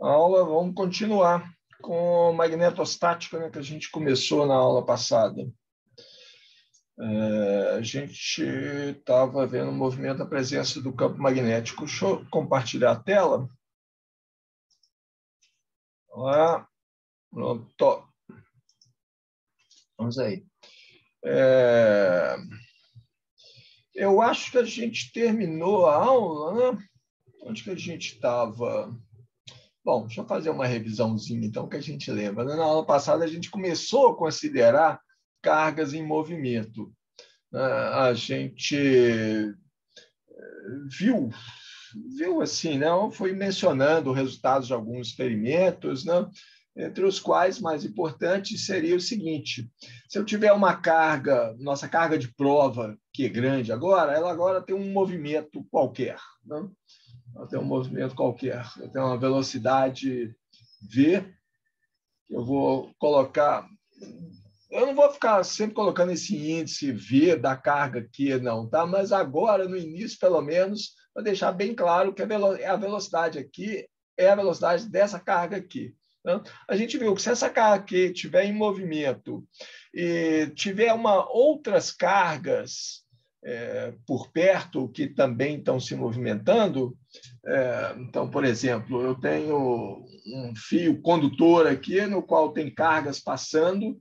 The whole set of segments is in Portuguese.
A aula, vamos continuar com magnetostática, né, que a gente começou na aula passada. A gente estava vendo o movimento da presença do campo magnético. Deixa eu compartilhar a tela. Lá, pronto. Vamos aí. Eu acho que a gente terminou a aula, né? Onde que a gente estava? Bom, deixa eu fazer uma revisãozinha, então, que a gente lembra. Na aula passada, a gente começou a considerar cargas em movimento. A gente viu assim, né? Foi mencionando resultados de alguns experimentos, né? Entre os quais, mais importante, seria o seguinte: se eu tiver uma carga, nossa carga de prova, que é grande agora, ela agora tem um movimento qualquer, né? Ela tem um movimento qualquer, eu tenho uma velocidade V, eu vou colocar... Eu não vou ficar sempre colocando esse índice V da carga aqui, não, tá? Mas agora, no início, pelo menos, vou deixar bem claro que a velocidade aqui é a velocidade dessa carga aqui. Né? A gente viu que se essa carga aqui estiver em movimento e tiver outras cargas por perto que também estão se movimentando, então, por exemplo, eu tenho um fio condutor aqui no qual tem cargas passando,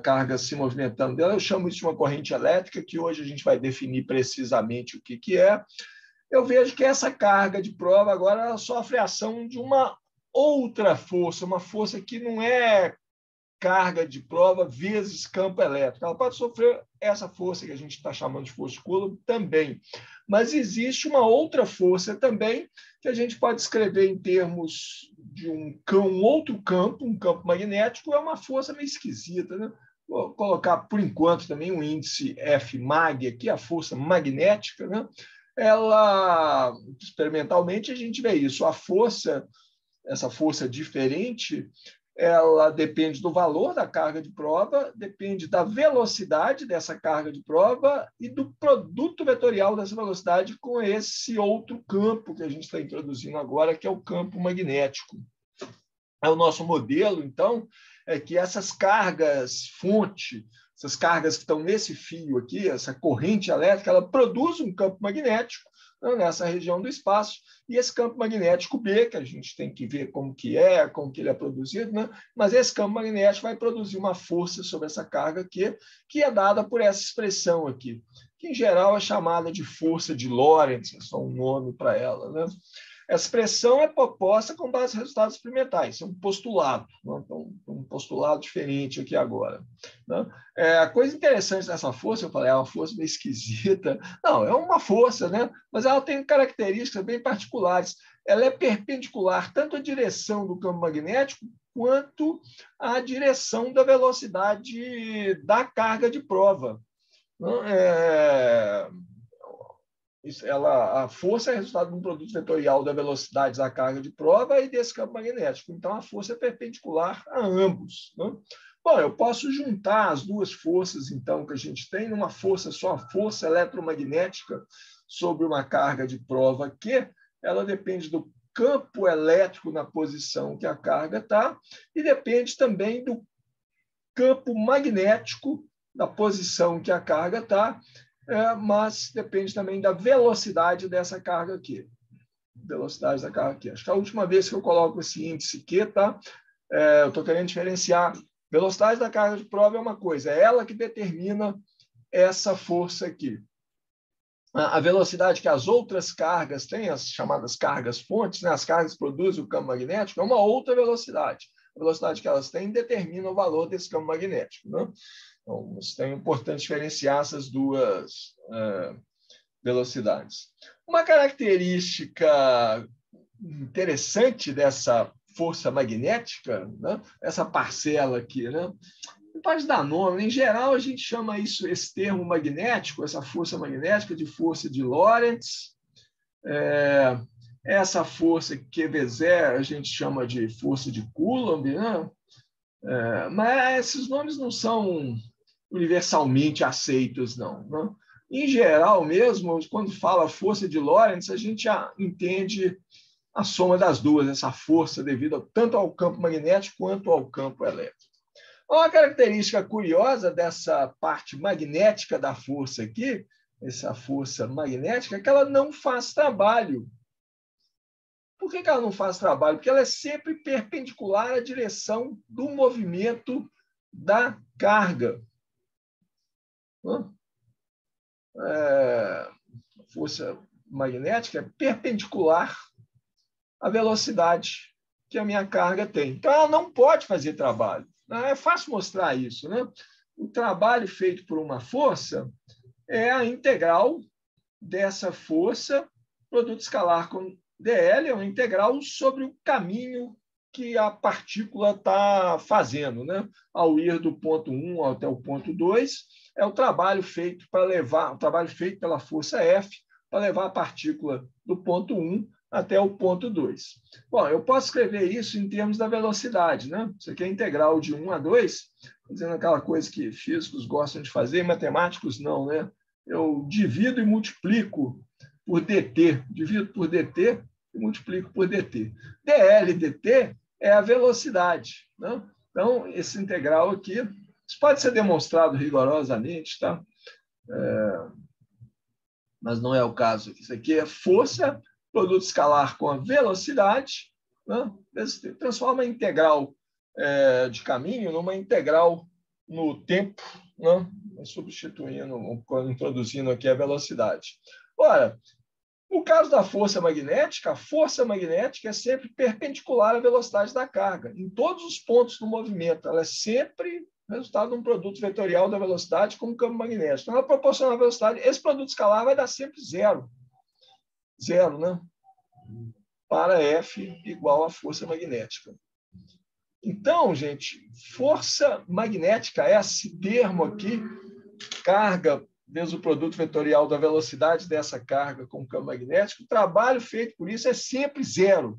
cargas se movimentando dela, eu chamo isso de uma corrente elétrica, que hoje a gente vai definir precisamente o que é. Eu vejo que essa carga de prova agora ela sofre a ação de uma outra força, uma força que não é carga de prova vezes campo elétrico. Ela pode sofrer essa força que a gente está chamando de força de Coulomb também. Mas existe uma outra força também que a gente pode escrever em termos de um outro campo, um campo magnético, é uma força meio esquisita, né? Vou colocar, por enquanto, também um índice Fmag aqui, a força magnética, né? Ela, experimentalmente, a gente vê isso. Essa força diferente, ela depende do valor da carga de prova, depende da velocidade dessa carga de prova e do produto vetorial dessa velocidade com esse outro campo que a gente está introduzindo agora, que é o campo magnético. O nosso modelo, então, é que essas cargas fonte, essas cargas que estão nesse fio aqui, essa corrente elétrica, ela produz um campo magnético, né, nessa região do espaço, e esse campo magnético B, que a gente tem que ver como que ele é produzido, né? Mas esse campo magnético vai produzir uma força sobre essa carga aqui, que é dada por essa expressão aqui, que em geral é chamada de força de Lorentz, é só um nome para ela, né? Essa expressão é proposta com base em resultados experimentais, é um postulado, né? Então, um postulado diferente aqui agora. Né? A coisa interessante dessa força, eu falei, é uma força meio esquisita. Não, é uma força, né? Mas ela tem características bem particulares. Ela é perpendicular tanto à direção do campo magnético quanto à direção da velocidade da carga de prova. A força é resultado de um produto vetorial da velocidade da carga de prova e desse campo magnético. Então, a força é perpendicular a ambos. Né? Bom, eu posso juntar as duas forças, então, que a gente tem numa força só, a força eletromagnética sobre uma carga de prova Q, ela depende do campo elétrico na posição que a carga está e depende também do campo magnético na posição que a carga está, mas depende também da velocidade dessa carga aqui. Velocidade da carga aqui. Acho que a última vez que eu coloco esse índice aqui, tá? Eu estou querendo diferenciar. Velocidade da carga de prova é uma coisa, é ela que determina essa força aqui. A velocidade que as outras cargas têm, as chamadas cargas fontes, né? As cargas que produzem o campo magnético, é uma outra velocidade. A velocidade que elas têm determina o valor desse campo magnético. Né? Então, é importante diferenciar essas duas velocidades. Uma característica interessante dessa força magnética, né? Essa parcela aqui, né? Não pode dar nome. Em geral, a gente chama esse termo magnético, essa força magnética, de força de Lorentz. Essa força QV0 a gente chama de força de Coulomb, né? Mas esses nomes não são universalmente aceitos, não. Né? Em geral, mesmo, quando fala força de Lorentz, a gente já entende a soma das duas, essa força devida tanto ao campo magnético quanto ao campo elétrico. Uma característica curiosa dessa parte magnética da força aqui, essa força magnética, é que ela não faz trabalho. Por que ela não faz trabalho? Porque ela é sempre perpendicular à direção do movimento da carga. A força magnética é perpendicular à velocidade que a minha carga tem. Então, ela não pode fazer trabalho. É fácil mostrar isso, né? O trabalho feito por uma força é a integral dessa força, produto escalar com dl, é uma integral sobre o caminho que a partícula está fazendo, né? Ao ir do ponto 1 até o ponto 2, é o trabalho feito para levar, o trabalho feito pela força F para levar a partícula do ponto 1 até o ponto 2. Bom, eu posso escrever isso em termos da velocidade, né? Isso aqui é a integral de 1 a 2, dizendo aquela coisa que físicos gostam de fazer, matemáticos não, né? Eu divido e multiplico por dt, divido por dt e multiplico por dt. dl dt é a velocidade, né? Então, esse integral aqui, isso pode ser demonstrado rigorosamente, tá? Mas não é o caso. Isso aqui é força, produto escalar com a velocidade, né? Transforma a integral de caminho numa integral no tempo, né? Substituindo, introduzindo aqui a velocidade. Ora, no caso da força magnética, a força magnética é sempre perpendicular à velocidade da carga, em todos os pontos do movimento. Ela é sempre resultado de um produto vetorial da velocidade com o campo magnético. Então, ela proporciona a velocidade. Esse produto escalar vai dar sempre zero. Zero, né? Para F igual a força magnética. Então, gente, força magnética é esse termo aqui, carga vezes o produto vetorial da velocidade dessa carga com o campo magnético, o trabalho feito por isso é sempre zero.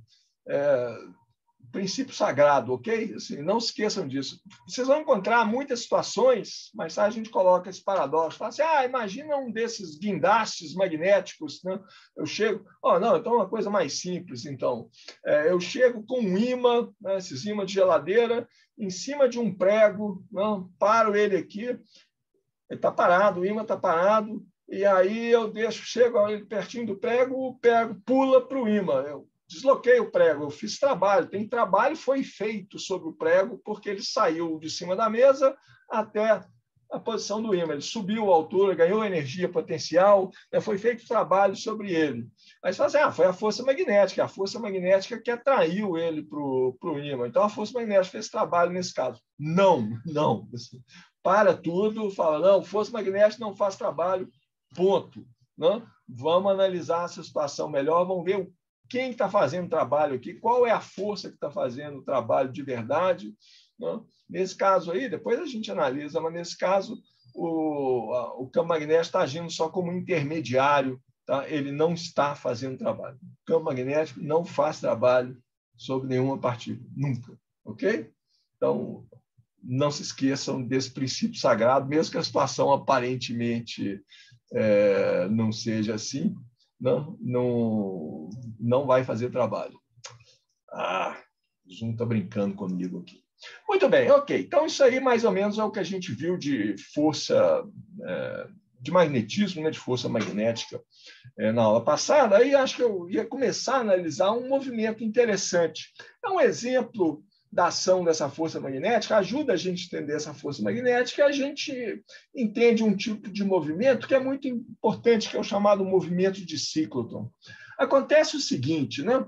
Princípio sagrado, ok? Assim, não se esqueçam disso. Vocês vão encontrar muitas situações, mas a gente coloca esse paradoxo. Fala assim, imagina um desses guindastes magnéticos, né? Eu chego... não, então é uma coisa mais simples, então. Eu chego com um ímã, né, esses ímãs de geladeira, em cima de um prego, não, paro ele aqui, ele está parado, o ímã está parado, e aí eu chego pertinho do prego, o prego pula para o ímã. Eu desloquei o prego, eu fiz trabalho. Trabalho foi feito sobre o prego, porque ele saiu de cima da mesa até a posição do ímã. Ele subiu a altura, ganhou energia potencial, foi feito trabalho sobre ele. Aí você fala assim, foi a força magnética que atraiu ele para o ímã. Então, a força magnética fez trabalho nesse caso. Não. Para tudo, fala, não, força magnética não faz trabalho, ponto. Não? Vamos analisar essa situação melhor, vamos ver quem está fazendo o trabalho aqui, qual é a força que está fazendo o trabalho de verdade. Não? Nesse caso aí, depois a gente analisa, mas nesse caso, o campo magnético está agindo só como intermediário, tá? Ele não está fazendo trabalho. O campo magnético não faz trabalho sobre nenhuma partícula, nunca. Ok? Então, não se esqueçam desse princípio sagrado, mesmo que a situação aparentemente não seja assim, não vai fazer trabalho. O Zoom está brincando comigo aqui. Muito bem, ok. Então, isso aí mais ou menos é o que a gente viu de força, de magnetismo, né, de força magnética na aula passada. Aí acho que eu ia começar a analisar um movimento interessante. É um exemplo da ação dessa força magnética, ajuda a gente a entender essa força magnética, e a gente entende um tipo de movimento que é muito importante, que é o chamado movimento de ciclotron. Acontece o seguinte, né?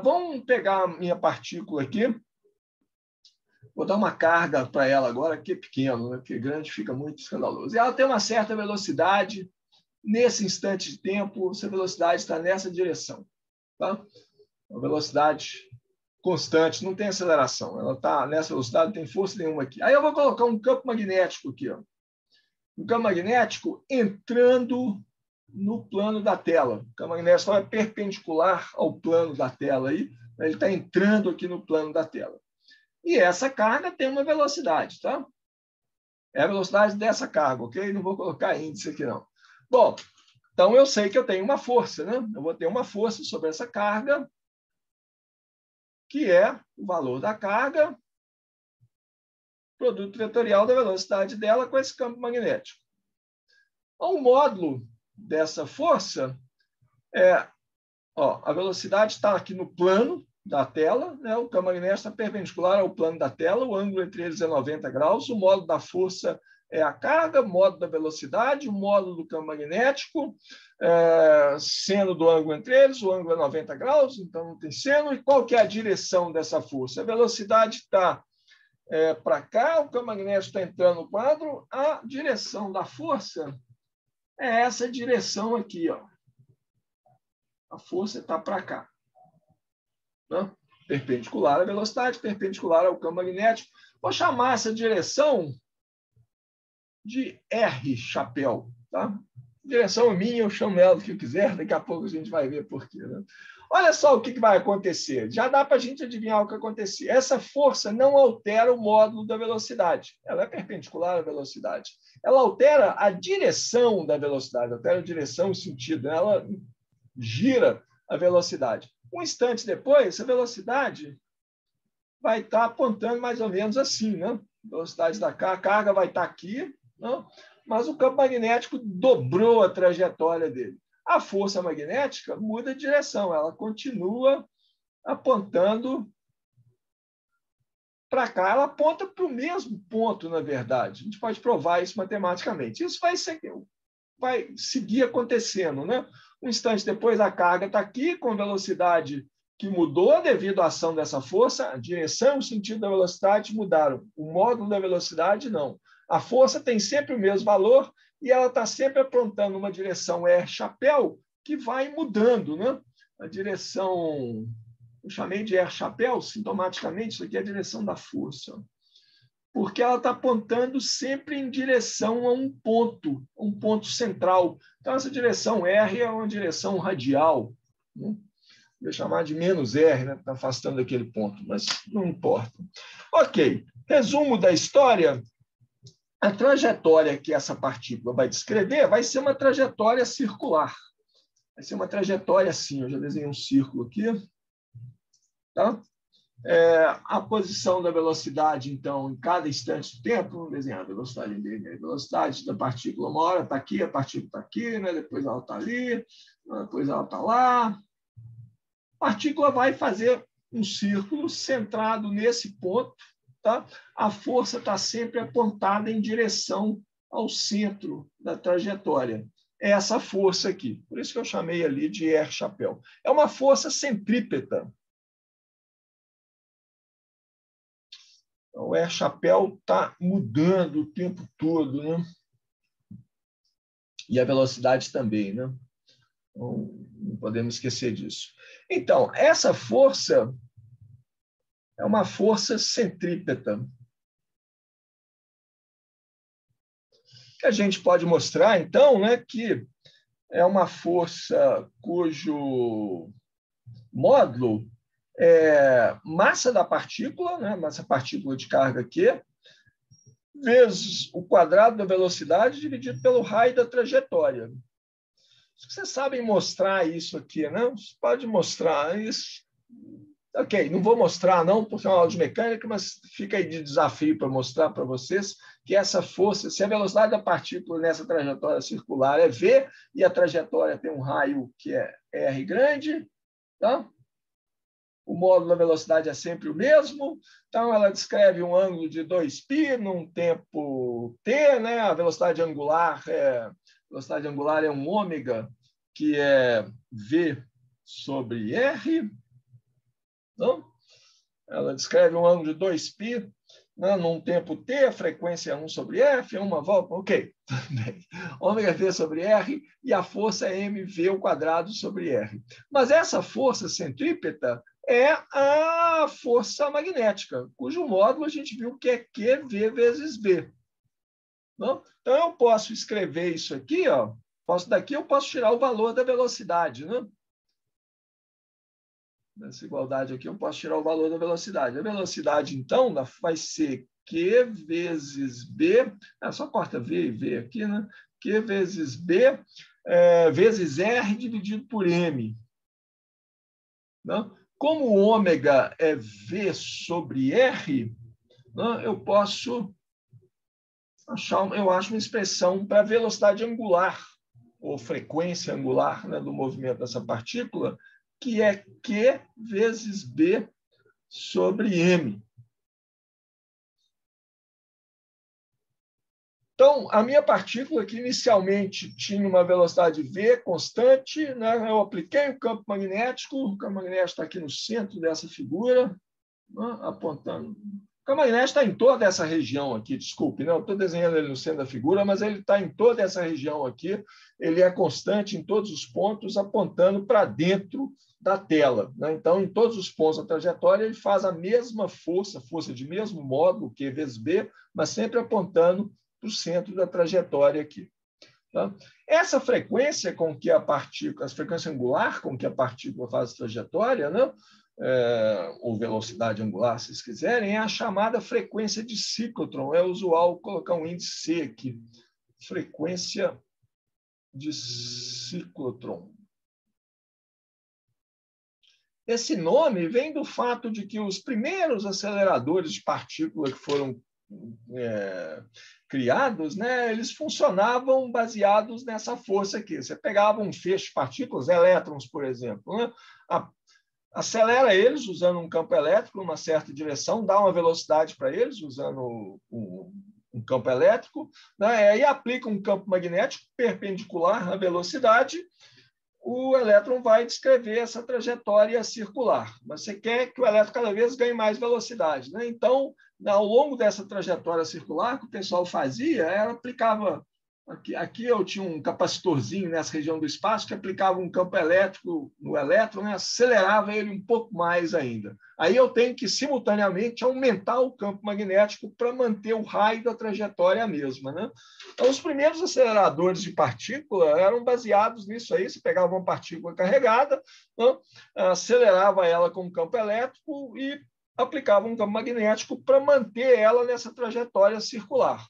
Vamos pegar a minha partícula aqui, vou dar uma carga para ela agora, que é pequeno, né? Porque grande fica muito escandaloso. E ela tem uma certa velocidade, nesse instante de tempo, essa velocidade está nessa direção. Tá? Uma velocidade constante, não tem aceleração. Ela está nessa velocidade, não tem força nenhuma aqui. Aí eu vou colocar um campo magnético aqui. Um campo magnético entrando no plano da tela. O campo magnético é perpendicular ao plano da tela. Aí, ele está entrando aqui no plano da tela. E essa carga tem uma velocidade. Tá? É a velocidade dessa carga, ok? Não vou colocar índice aqui, não. Bom, então eu sei que eu tenho uma força. Né? Eu vou ter uma força sobre essa carga, que é o valor da carga, produto vetorial da velocidade dela com esse campo magnético. O módulo dessa força a velocidade está aqui no plano da tela, né? O campo magnético está perpendicular ao plano da tela, o ângulo entre eles é 90 graus, o módulo da força é a carga, o módulo da velocidade, o módulo do campo magnético, seno do ângulo entre eles, o ângulo é 90 graus, então não tem seno. E qual que é a direção dessa força? A velocidade está para cá, o campo magnético está entrando no quadro, a direção da força é essa direção aqui, ó. A força está para cá, né? Perpendicular à velocidade, perpendicular ao campo magnético. Vou chamar essa direção de R chapéu, tá? Direção minha, eu chamo ela do que eu quiser, daqui a pouco a gente vai ver por quê, né? Olha só o que vai acontecer. Já dá para a gente adivinhar o que acontecer. Essa força não altera o módulo da velocidade. Ela é perpendicular à velocidade. Ela altera a direção da velocidade, altera a direção e sentido. Ela gira a velocidade. Um instante depois, a velocidade vai estar apontando mais ou menos assim, né? Velocidade da carga, a carga vai estar aqui, né? Mas o campo magnético dobrou a trajetória dele. A força magnética muda de direção, ela continua apontando para cá, ela aponta para o mesmo ponto, na verdade. A gente pode provar isso matematicamente. Isso vai seguir acontecendo, né? Um instante depois, a carga está aqui, com velocidade que mudou devido à ação dessa força, a direção e o sentido da velocidade mudaram. O módulo da velocidade, não. A força tem sempre o mesmo valor e ela está sempre apontando uma direção R chapéu que vai mudando, né? A direção, eu chamei de R chapéu, sintomaticamente, isso aqui é a direção da força. Porque ela está apontando sempre em direção a um ponto central. Então, essa direção R é uma direção radial, né? Vou chamar de menos R, né? Está afastando daquele ponto, mas não importa. Ok, resumo da história. A trajetória que essa partícula vai descrever vai ser uma trajetória circular. Vai ser uma trajetória assim, eu já desenhei um círculo aqui. Tá? A posição da velocidade, então, em cada instante do tempo, vamos desenhar a velocidade dele. A velocidade da partícula, uma hora está aqui, a partícula está aqui, né? Depois ela está ali, depois ela está lá. A partícula vai fazer um círculo centrado nesse ponto. Tá? A força está sempre apontada em direção ao centro da trajetória. É essa força aqui. Por isso que eu chamei ali de R chapéu. É uma força centrípeta. O R chapéu está mudando o tempo todo, né? E a velocidade também, né? Então, não podemos esquecer disso. Então, essa força é uma força centrípeta. Que a gente pode mostrar, então, né, que é uma força cujo módulo é massa da partícula, né, massa partícula de carga Q, vezes o quadrado da velocidade dividido pelo raio da trajetória. Vocês sabem mostrar isso aqui, né? Você pode mostrar isso. Ok, não vou mostrar não, porque é uma aula de mecânica, mas fica aí de desafio para mostrar para vocês que essa força, se a velocidade da partícula nessa trajetória circular é V, e a trajetória tem um raio que é R grande, tá? O módulo da velocidade é sempre o mesmo, então ela descreve um ângulo de 2π num tempo t, né? A velocidade angular é um ômega, que é V sobre R. Não? Ela descreve um ângulo de 2π, né, num tempo t, a frequência é 1 sobre f, uma volta, ok. Ômega v sobre r, e a força é mv ao quadrado sobre r. Mas essa força centrípeta é a força magnética, cujo módulo a gente viu que é QV vezes B. Não? Então, eu posso escrever isso aqui, ó, daqui eu posso tirar o valor da velocidade, né? Nessa igualdade aqui, eu posso tirar o valor da velocidade. A velocidade, então, vai ser Q vezes B, só corta V e V aqui, né? Q vezes B vezes R dividido por M. Não? Como o ômega é V sobre R, né, eu posso achar, eu acho uma expressão para velocidade angular, ou frequência angular, né, do movimento dessa partícula, que é Q vezes B sobre M. Então, a minha partícula, que inicialmente tinha uma velocidade V constante, né, eu apliquei o campo magnético está aqui no centro dessa figura, né, apontando. O campo magnético está em toda essa região aqui, desculpe, não, estou desenhando ele no centro da figura, mas ele está em toda essa região aqui, ele é constante em todos os pontos, apontando para dentro da tela, né? Então, em todos os pontos da trajetória, ele faz a mesma força de mesmo modo, Q vezes B, mas sempre apontando para o centro da trajetória aqui. Tá? Essa frequência com que a partícula, a frequência angular com que a partícula faz a trajetória, né? Ou velocidade angular, se vocês quiserem, é a chamada frequência de ciclotron. É usual colocar um índice C aqui. Frequência de ciclotron. Esse nome vem do fato de que os primeiros aceleradores de partícula que foram criados, né, eles funcionavam baseados nessa força aqui. Você pegava um feixe de partículas, elétrons, por exemplo, né, acelera eles usando um campo elétrico numa certa direção, dá uma velocidade para eles usando um campo elétrico, né, e aplica um campo magnético perpendicular à velocidade, o elétron vai descrever essa trajetória circular. Mas você quer que o elétron cada vez ganhe mais velocidade, né? Então, ao longo dessa trajetória circular, o que o pessoal fazia era aplicava... Aqui eu tinha um capacitorzinho nessa região do espaço que aplicava um campo elétrico no elétron, né? Acelerava ele um pouco mais ainda. Aí eu tenho que, simultaneamente, aumentar o campo magnético para manter o raio da trajetória a mesma, né? Então, os primeiros aceleradores de partícula eram baseados nisso aí. Você pegava uma partícula carregada, né? Acelerava ela com um campo elétrico e aplicava um campo magnético para manter ela nessa trajetória circular.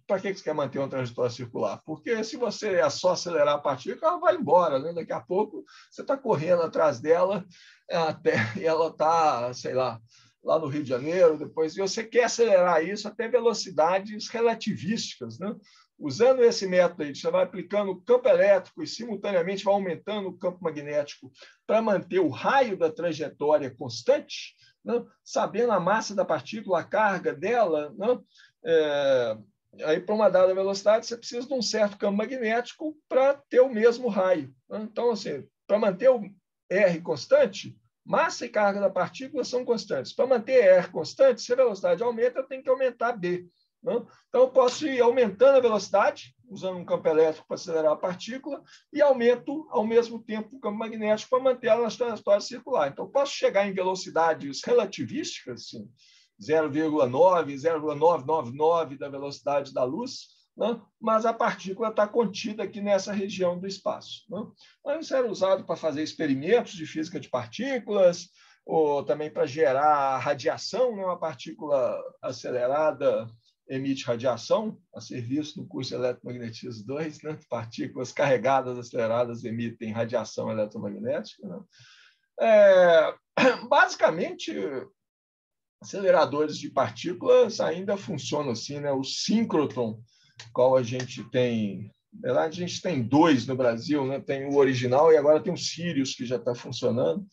Para que você quer manter uma trajetória circular? Porque se você é só acelerar a partícula, ela vai embora, né? Daqui a pouco você está correndo atrás dela até ela está, sei lá no Rio de Janeiro, depois, e você quer acelerar isso até velocidades relativísticas, né? Usando esse método aí, você vai aplicando o campo elétrico e, simultaneamente, vai aumentando o campo magnético para manter o raio da trajetória constante, né? Sabendo a massa da partícula, a carga dela, né? Aí, para uma dada velocidade, você precisa de um certo campo magnético para ter o mesmo raio, né? Então, assim, para manter o R constante, massa e carga da partícula são constantes. Para manter R constante, se a velocidade aumenta, eu tenho que aumentar B. Né? Então, eu posso ir aumentando a velocidade, usando um campo elétrico para acelerar a partícula, e aumento, ao mesmo tempo, o campo magnético para manter ela na trajetória circular. Então, eu posso chegar em velocidades relativísticas, assim, 0,9, 0,999 da velocidade da luz, né? Mas a partícula está contida aqui nessa região do espaço. Né? Então, isso era usado para fazer experimentos de física de partículas, ou também para gerar radiação, né? Uma partícula acelerada emite radiação, a serviço do curso Eletromagnetismo 2, né? Partículas carregadas aceleradas emitem radiação eletromagnética. Né? Basicamente, aceleradores de partículas ainda funcionam assim, né? O síncrotron, qual a gente tem... Na verdade, a gente tem dois no Brasil, né? Tem o original e agora tem o Sirius, que já está funcionando.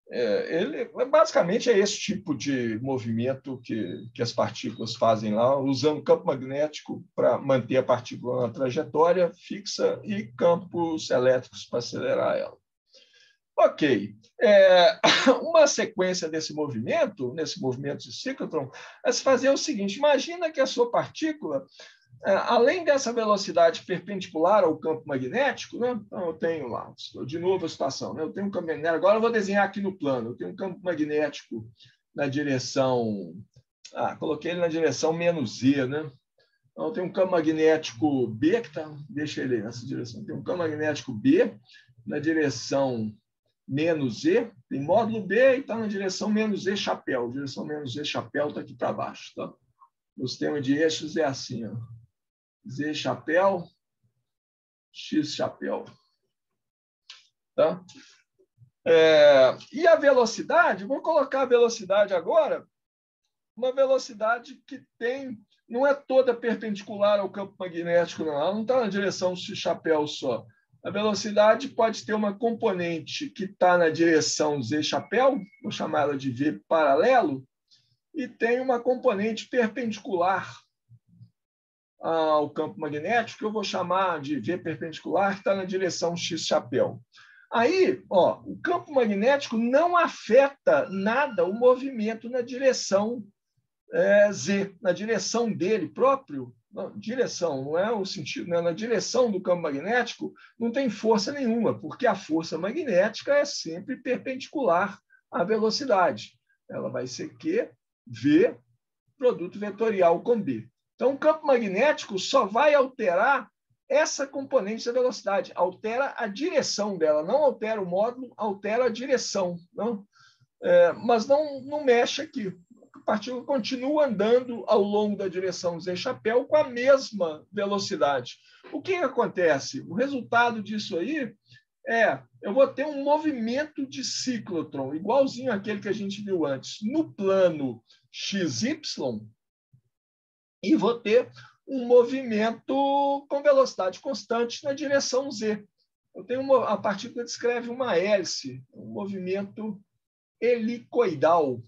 Ele basicamente é esse tipo de movimento que as partículas fazem lá, usando campo magnético para manter a partícula na trajetória fixa e campos elétricos para acelerar ela. Ok. Uma sequência desse movimento, nesse movimento de ciclotron, é se fazer o seguinte: imagina que a sua partícula, além dessa velocidade perpendicular ao campo magnético, né? Então, eu tenho lá, de novo a situação, né? Eu tenho um campo magnético, agora eu vou desenhar aqui no plano, eu tenho um campo magnético na direção, coloquei ele na direção menos Z, né? Então, eu tenho um campo magnético B, que tá, deixa ele nessa direção, tem um campo magnético B na direção menos Z, tem módulo B e está na direção menos Z chapéu, direção menos Z chapéu está aqui para baixo, tá? O sistema de eixos é assim, ó. Z chapéu, X chapéu. Tá? E a velocidade, vou colocar a velocidade agora, uma velocidade que não é toda perpendicular ao campo magnético, não. Ela não está na direção x-chapéu só. A velocidade pode ter uma componente que está na direção z-chapéu, vou chamar ela de v paralelo, e tem uma componente perpendicular ao campo magnético, que eu vou chamar de v perpendicular, que está na direção x-chapéu. Aí, o campo magnético não afeta nada o movimento na direção z, na direção dele próprio. Não, direção, não é o sentido, né? Na direção do campo magnético não tem força nenhuma, porque a força magnética é sempre perpendicular à velocidade. Ela vai ser Q, V, produto vetorial com B. Então, o campo magnético só vai alterar essa componente da velocidade, altera a direção dela, não altera o módulo, altera a direção. Não? Mas não mexe aqui. A partícula continua andando ao longo da direção z-chapéu com a mesma velocidade. O que acontece? O resultado disso aí eu vou ter um movimento de ciclotron, igualzinho àquele que a gente viu antes, no plano XY, e vou ter um movimento com velocidade constante na direção z. Eu tenho a partícula descreve uma hélice, um movimento helicoidal,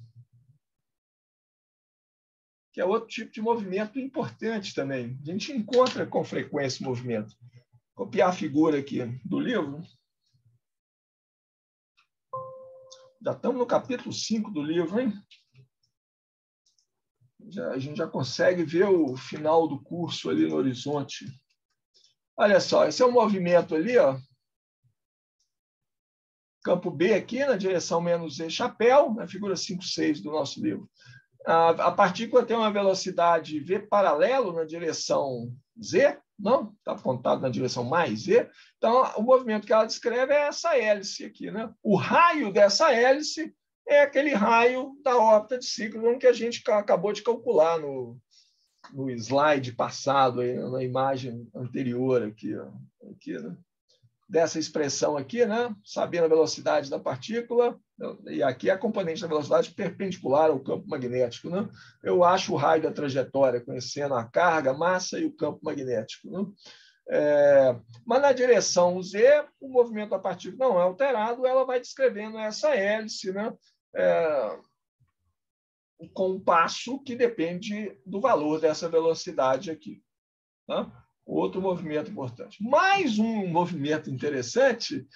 que é outro tipo de movimento importante também. A gente encontra com frequência esse movimento. Vou copiar a figura aqui do livro. Já estamos no capítulo 5 do livro, hein? A gente já consegue ver o final do curso ali no horizonte. Olha só, esse é um movimento ali, campo B aqui, na direção menos z-chapéu, na figura 5,6 do nosso livro. A partícula tem uma velocidade v paralelo na direção z, não? Está apontado na direção mais z. Então, o movimento que ela descreve é essa hélice aqui, né? O raio dessa hélice é aquele raio da órbita de ciclo que a gente acabou de calcular no slide passado, aí, na imagem anterior aqui, né? Dessa expressão aqui, né? Sabendo a velocidade da partícula, e aqui é a componente da velocidade perpendicular ao campo magnético, né? Eu acho o raio da trajetória, conhecendo a carga, a massa e o campo magnético, né? Mas na direção z, o movimento da partícula não é alterado, ela vai descrevendo essa hélice, né? Com um passo que depende do valor dessa velocidade aqui. Né? Outro movimento importante. Mais um movimento interessante,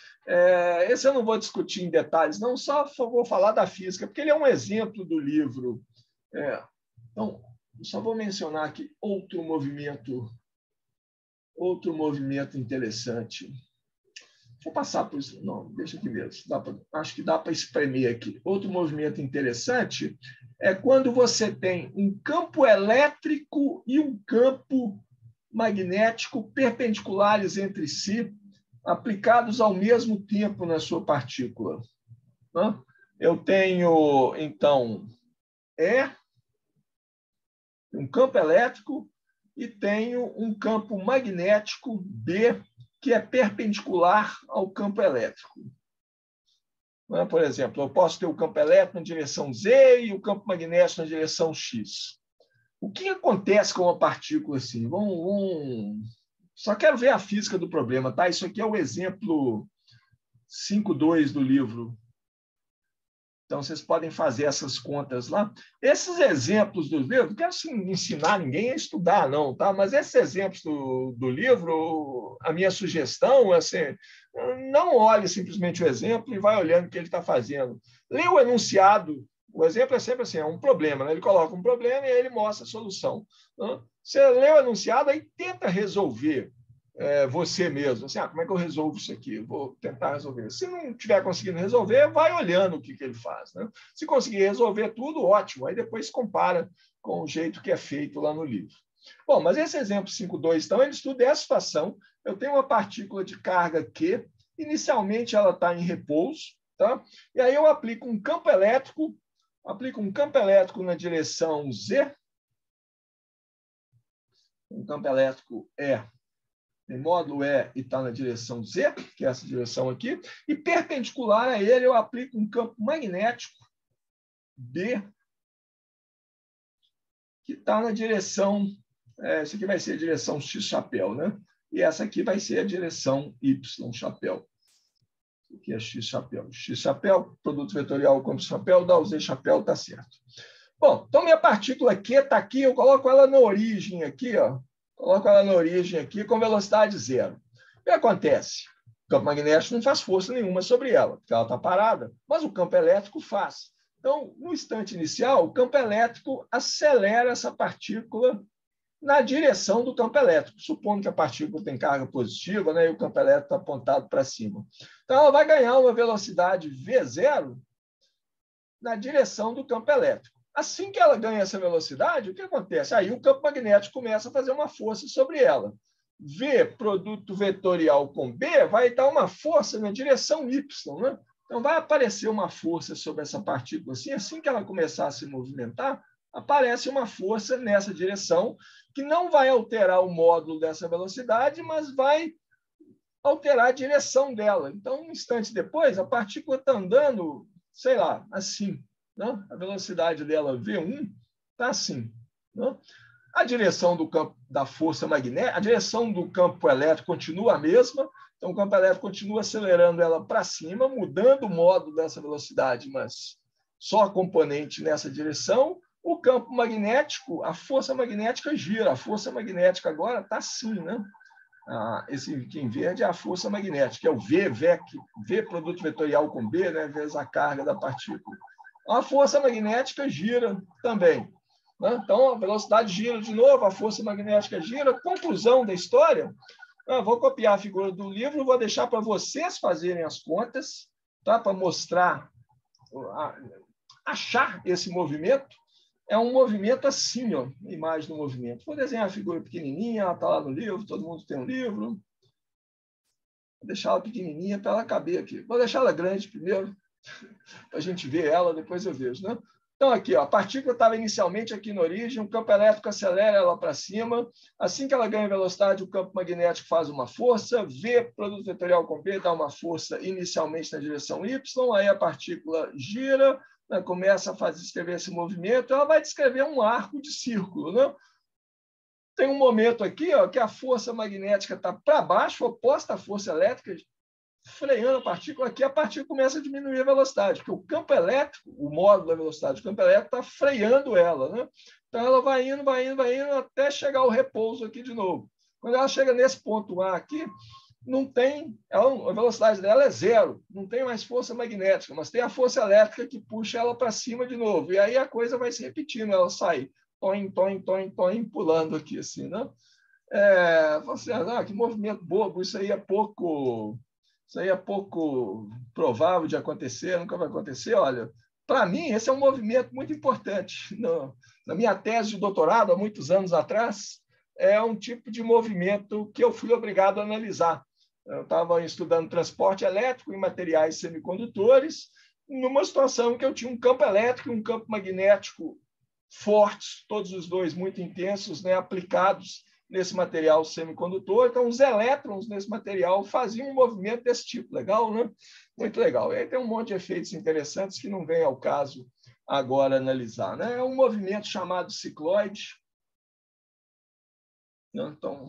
esse eu não vou discutir em detalhes, não, só vou falar da física, porque ele é um exemplo do livro. Então, só vou mencionar aqui outro movimento interessante. Vou passar por isso. Não, deixa aqui mesmo. Acho que dá para espremer aqui. Outro movimento interessante é quando você tem um campo elétrico e um campo magnético perpendiculares entre si, aplicados ao mesmo tempo na sua partícula. Eu tenho, então, um campo elétrico e tenho um campo magnético, B, que é perpendicular ao campo elétrico. Por exemplo, eu posso ter o campo elétrico na direção Z e o campo magnético na direção X. O que acontece com uma partícula assim? Só quero ver a física do problema, tá? Isso aqui é o exemplo 5.2 do livro. Então, vocês podem fazer essas contas lá. Esses exemplos do livro, não quero ensinar ninguém a estudar, não, tá? Mas esses exemplos do livro, a minha sugestão é assim, não olhe simplesmente o exemplo e vai olhando o que ele está fazendo. Lê o enunciado. O exemplo é sempre assim, é um problema, né? Ele coloca um problema e aí ele mostra a solução. Você lê o enunciado e tenta resolver você mesmo. Assim, como é que eu resolvo isso aqui? Vou tentar resolver. Se não estiver conseguindo resolver, vai olhando o que ele faz. Né? Se conseguir resolver tudo, ótimo. Aí depois compara com o jeito que é feito lá no livro. Bom, mas esse exemplo 5.2, então, ele estuda essa situação. Eu tenho uma partícula de carga Q. Inicialmente, ela está em repouso. Tá? E aí eu aplico um campo elétrico na direção Z. Um campo elétrico Tem módulo E e está na direção Z, que é essa direção aqui, e perpendicular a ele eu aplico um campo magnético B, que está na direção, essa aqui vai ser a direção X chapéu, né? E essa aqui vai ser a direção Y chapéu. Aqui é X chapéu. X chapéu, produto vetorial como chapéu, dá o Z chapéu, está certo. Bom, então minha partícula Q está aqui, eu coloco ela na origem aqui, ó. Coloco ela na origem aqui com velocidade zero. O que acontece? O campo magnético não faz força nenhuma sobre ela, porque ela está parada, mas o campo elétrico faz. Então, no instante inicial, o campo elétrico acelera essa partícula na direção do campo elétrico, supondo que a partícula tem carga positiva, né, e o campo elétrico está apontado para cima. Então, ela vai ganhar uma velocidade V0 na direção do campo elétrico. Assim que ela ganha essa velocidade, o que acontece? Aí o campo magnético começa a fazer uma força sobre ela. V, produto vetorial com B, vai dar uma força na direção Y, né? Então, vai aparecer uma força sobre essa partícula assim que ela começar a se movimentar, aparece uma força nessa direção, que não vai alterar o módulo dessa velocidade, mas vai alterar a direção dela. Então, um instante depois, a partícula está andando, sei lá, assim, né? A velocidade dela, V1, está assim, né? A direção do campo da força magnética, a direção do campo elétrico continua a mesma, então o campo elétrico continua acelerando ela para cima, mudando o módulo dessa velocidade, mas só a componente nessa direção. O campo magnético, a força magnética gira, a força magnética agora está assim, né? Esse aqui em verde é a força magnética, que é o V produto vetorial com B, né, vezes a carga da partícula. A força magnética gira também, né? Então, a velocidade gira de novo, a força magnética gira. Conclusão da história, vou copiar a figura do livro, vou deixar para vocês fazerem as contas, tá? Para mostrar, achar esse movimento. É um movimento assim, ó, a imagem do movimento. Vou desenhar a figura pequenininha, ela está lá no livro, todo mundo tem um livro. Vou deixar ela pequenininha para ela caber aqui. Vou deixar ela grande primeiro, para a gente ver ela, depois eu vejo, né? Então, aqui, ó, a partícula estava inicialmente aqui na origem, o campo elétrico acelera ela para cima. Assim que ela ganha velocidade, o campo magnético faz uma força. V, produto vetorial com B, dá uma força inicialmente na direção Y. Aí a partícula gira, né, começa a escrever esse movimento, ela vai descrever um arco de círculo, né? Tem um momento aqui, ó, que a força magnética está para baixo, oposta à força elétrica, freando a partícula. Aqui a partícula começa a diminuir a velocidade, porque o campo elétrico, o módulo da velocidade do campo elétrico está freando ela, né? Então ela vai indo, até chegar ao repouso aqui de novo. Quando ela chega nesse ponto A aqui, não tem, a velocidade dela é zero, não tem mais força magnética, mas tem a força elétrica que puxa ela para cima de novo. E aí a coisa vai se repetindo, ela sai toim, pulando aqui assim, né? Você, que movimento bobo, isso aí é pouco provável de acontecer, nunca vai acontecer. Olha, para mim, esse é um movimento muito importante. Na minha tese de doutorado, há muitos anos atrás, é um tipo de movimento que eu fui obrigado a analisar. Eu estava estudando transporte elétrico em materiais semicondutores, numa situação em que eu tinha um campo elétrico e um campo magnético fortes, todos os dois muito intensos, né, aplicados nesse material semicondutor. Então, os elétrons nesse material faziam um movimento desse tipo. Legal, né? Muito legal. E aí tem um monte de efeitos interessantes que não vem ao caso agora analisar, né? É um movimento chamado cicloide. Então,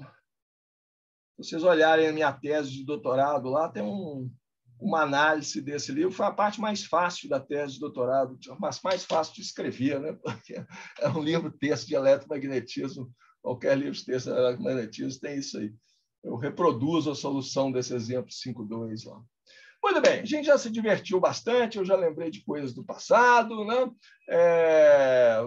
se vocês olharem a minha tese de doutorado lá, tem uma análise desse livro. Foi a parte mais fácil da tese de doutorado, mas mais fácil de escrever, né? Porque é um livro-texto de eletromagnetismo. Qualquer livro de texto de eletromagnetismo tem isso aí. Eu reproduzo a solução desse exemplo 5.2 lá. Muito bem, a gente já se divertiu bastante, eu já lembrei de coisas do passado, né?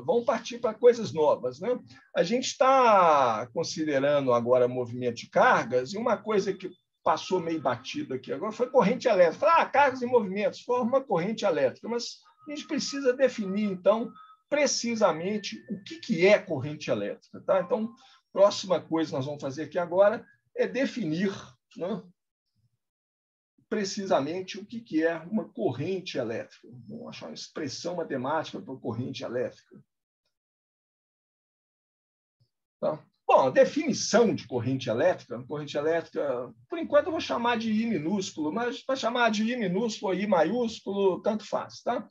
Vamos partir para coisas novas, né? A gente está considerando agora movimento de cargas, e uma coisa que passou meio batida aqui agora foi corrente elétrica. Cargas e movimentos formam uma corrente elétrica, mas a gente precisa definir, então, precisamente o que é corrente elétrica, tá? Então, próxima coisa que nós vamos fazer aqui agora é definir, né, precisamente o que é uma corrente elétrica. Vamos achar uma expressão matemática para corrente elétrica. Tá? Bom, a definição de corrente elétrica, por enquanto eu vou chamar de I minúsculo, mas para chamar de I minúsculo ou I maiúsculo, tanto faz, tá?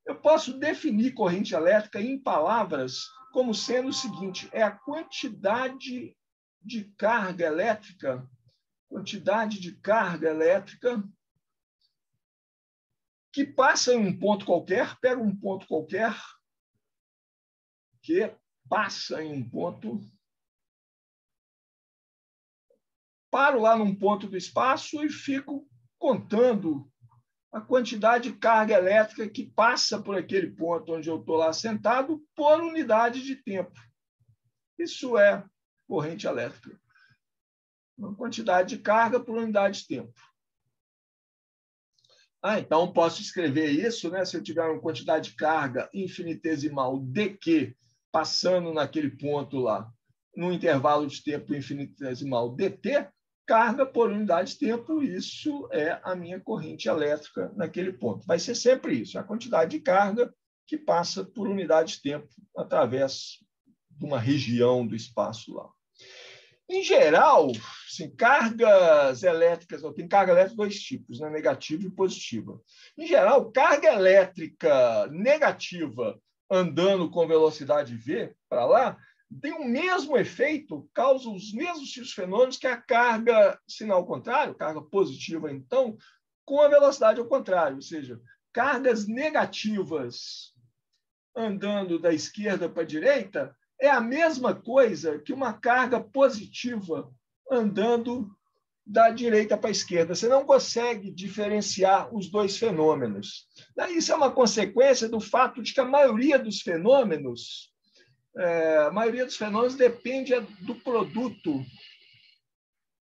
Eu posso definir corrente elétrica em palavras como sendo o seguinte: é a quantidade de carga elétrica, que passa em um ponto qualquer, pega um ponto qualquer, que passa em um ponto, paro lá num ponto do espaço e fico contando a quantidade de carga elétrica que passa por aquele ponto onde eu estou lá sentado por unidade de tempo. Isso é corrente elétrica. Uma quantidade de carga por unidade de tempo. Então, posso escrever isso, né? Se eu tiver uma quantidade de carga infinitesimal dQ passando naquele ponto lá, num intervalo de tempo infinitesimal dt, carga por unidade de tempo, isso é a minha corrente elétrica naquele ponto. Vai ser sempre isso, a quantidade de carga que passa por unidade de tempo através de uma região do espaço lá. Em geral, assim, cargas elétricas, tem carga elétrica de dois tipos, né? Negativa e positiva. Em geral, carga elétrica negativa andando com velocidade v para lá, tem o mesmo efeito, causa os mesmos tipos de fenômenos que a carga sinal contrário, carga positiva, então, com a velocidade ao contrário, ou seja, cargas negativas andando da esquerda para a direita é a mesma coisa que uma carga positiva andando da direita para a esquerda. Você não consegue diferenciar os dois fenômenos. Isso é uma consequência do fato de que a maioria dos fenômenos depende do produto.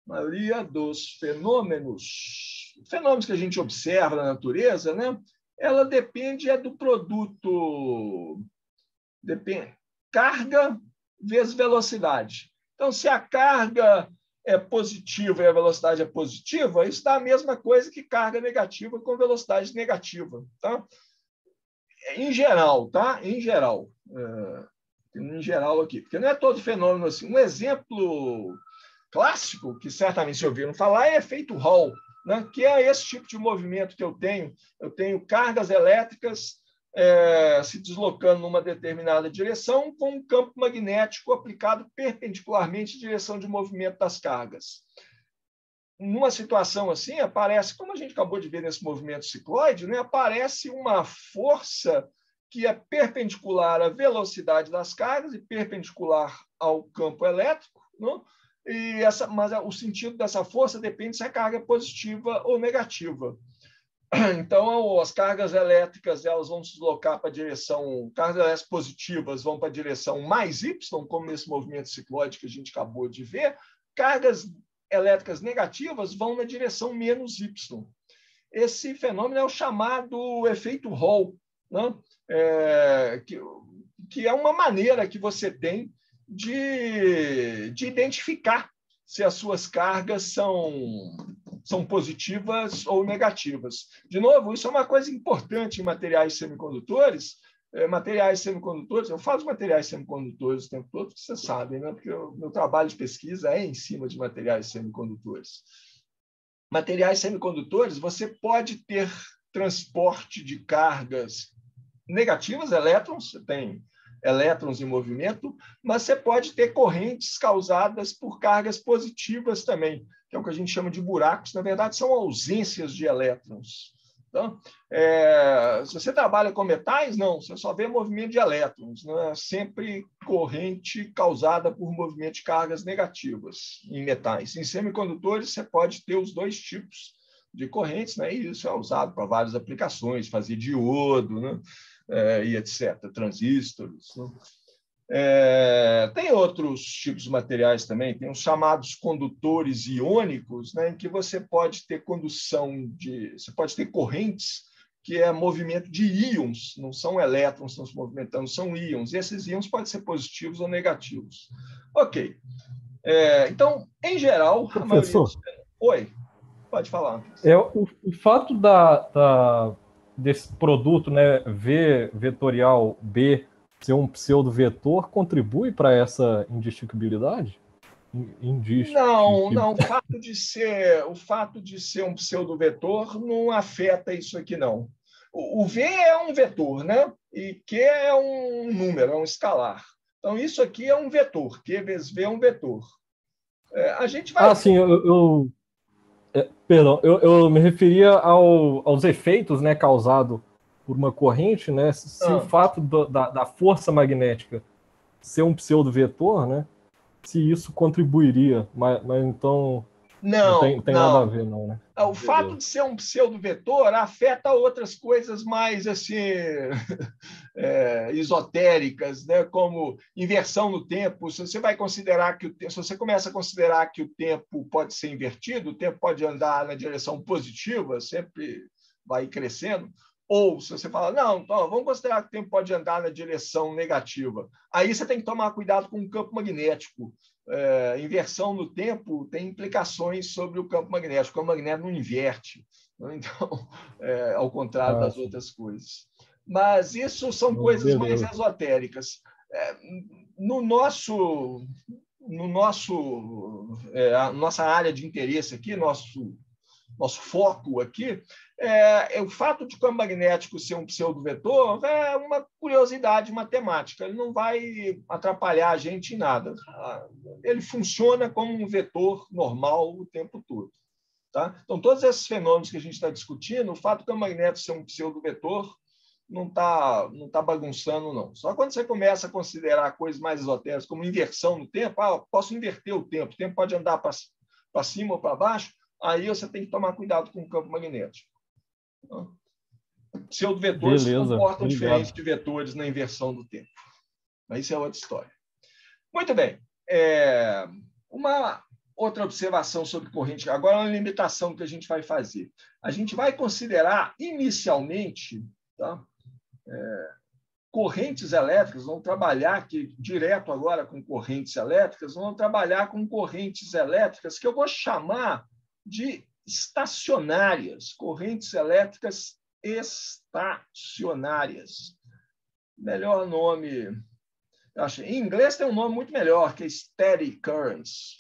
A maioria dos fenômenos que a gente observa na natureza, né, ela depende do produto, carga vezes velocidade. Então, se a carga é positiva e a velocidade é positiva, isso dá a mesma coisa que carga negativa com velocidade negativa. Tá? Em geral, tá? Em geral aqui, porque não é todo fenômeno assim. Um exemplo clássico, que certamente se ouviram falar, é efeito Hall, né? Que é esse tipo de movimento que eu tenho. Eu tenho cargas elétricas se deslocando numa determinada direção com um campo magnético aplicado perpendicularmente em direção de movimento das cargas. Numa situação assim, aparece, como a gente acabou de ver nesse movimento cicloide, né, aparece uma força que é perpendicular à velocidade das cargas e perpendicular ao campo elétrico, né? Mas o sentido dessa força depende se a carga é positiva ou negativa. Então, as cargas elétricas elas vão se deslocar para a direção, cargas elétricas positivas vão para a direção mais y, como nesse movimento ciclóide que a gente acabou de ver, cargas elétricas negativas vão na direção menos y. Esse fenômeno é o chamado efeito Hall, né? Que é uma maneira que você tem de identificar se as suas cargas são positivas ou negativas. De novo, isso é uma coisa importante em materiais semicondutores. Eu falo de materiais semicondutores o tempo todo, porque vocês sabem, né? Porque o meu trabalho de pesquisa é em cima de materiais semicondutores. Materiais semicondutores, você pode ter transporte de cargas negativas, elétrons, você tem elétrons em movimento, mas você pode ter correntes causadas por cargas positivas também, que é o que a gente chama de buracos. Na verdade, são ausências de elétrons. Então, se você trabalha com metais, não, você só vê movimento de elétrons, não é sempre corrente causada por movimento de cargas negativas em metais. Em semicondutores, você pode ter os dois tipos de correntes, né? E isso é usado para várias aplicações, fazer diodo, né? E etc., transistores. Né? Tem outros tipos de materiais também, tem os chamados condutores iônicos, né, em que você pode ter você pode ter correntes que é movimento de íons, não são elétrons que estão se movimentando, são íons. E esses íons podem ser positivos ou negativos. Ok. Então, em geral, Professor, a maioria dos... Oi, pode falar. O fato desse produto, né, V vetorial B ser um pseudo-vetor contribui para essa indistinguibilidade? Não, não. O fato de ser um pseudo-vetor não afeta isso aqui, não. O V é um vetor, né? E Q é um número, é um escalar. Então, isso aqui é um vetor. Q vezes V é um vetor. A gente vai... sim, perdão, eu me referia aos efeitos, né, causados por uma corrente, né? Se o fato da força magnética ser um pseudo-vetor, né? Se isso contribuiria, mas então não tem nada a ver, não, né? O fato de ser um pseudo-vetor afeta outras coisas mais assim, esotéricas, né? Como inversão no tempo. Se você vai considerar se você começa a considerar que o tempo pode ser invertido, o tempo pode andar na direção positiva, sempre vai crescendo. Ou se você fala, não, então, vamos considerar que o tempo pode andar na direção negativa. Aí você tem que tomar cuidado com o campo magnético. Inversão no tempo tem implicações sobre o campo magnético. O campo magnético não inverte. Então, ao contrário das outras coisas. Mas isso são coisas mais esotéricas. Nossa área de interesse aqui, nosso foco aqui, o fato de o campo magnético ser um pseudo-vetor é uma curiosidade matemática. Ele não vai atrapalhar a gente em nada. Ele funciona como um vetor normal o tempo todo. Tá? Então, todos esses fenômenos que a gente está discutindo, o fato do campo magnético ser um pseudo-vetor não tá bagunçando, não. Só quando você começa a considerar coisas mais esotéricas, como inversão no tempo, posso inverter o tempo pode andar para cima ou para baixo, aí você tem que tomar cuidado com o campo magnético. Pseudo-vetores se comportam diferente de vetores na inversão do tempo. Mas isso é outra história. Muito bem. Uma outra observação sobre corrente, agora é uma limitação que a gente vai fazer. A gente vai considerar inicialmente, tá? Correntes elétricas, vamos trabalhar aqui direto agora com correntes elétricas, vamos trabalhar com correntes elétricas que eu vou chamar de estacionárias, correntes elétricas estacionárias. Melhor nome, acho, em inglês tem um nome muito melhor, que é steady currents.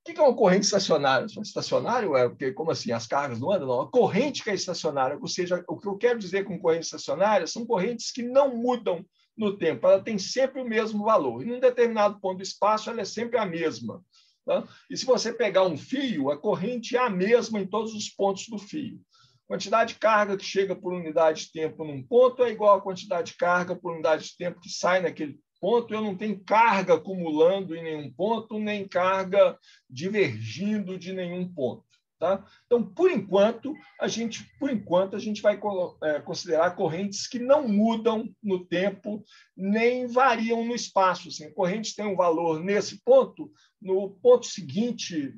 O que é uma corrente estacionária? Estacionário é porque, como assim, as cargas não andam? Não. A corrente que é estacionária, ou seja, o que eu quero dizer com corrente estacionária são correntes que não mudam no tempo, ela tem sempre o mesmo valor. Em um determinado ponto do espaço, ela é sempre a mesma. Tá? E se você pegar um fio, a corrente é a mesma em todos os pontos do fio. A quantidade de carga que chega por unidade de tempo num ponto é igual à quantidade de carga por unidade de tempo que sai naquele ponto. Eu não tenho carga acumulando em nenhum ponto, nem carga divergindo de nenhum ponto. Tá? Então, por enquanto, a gente vai considerar correntes que não mudam no tempo, nem variam no espaço. Assim, a corrente tem um valor nesse ponto, no ponto seguinte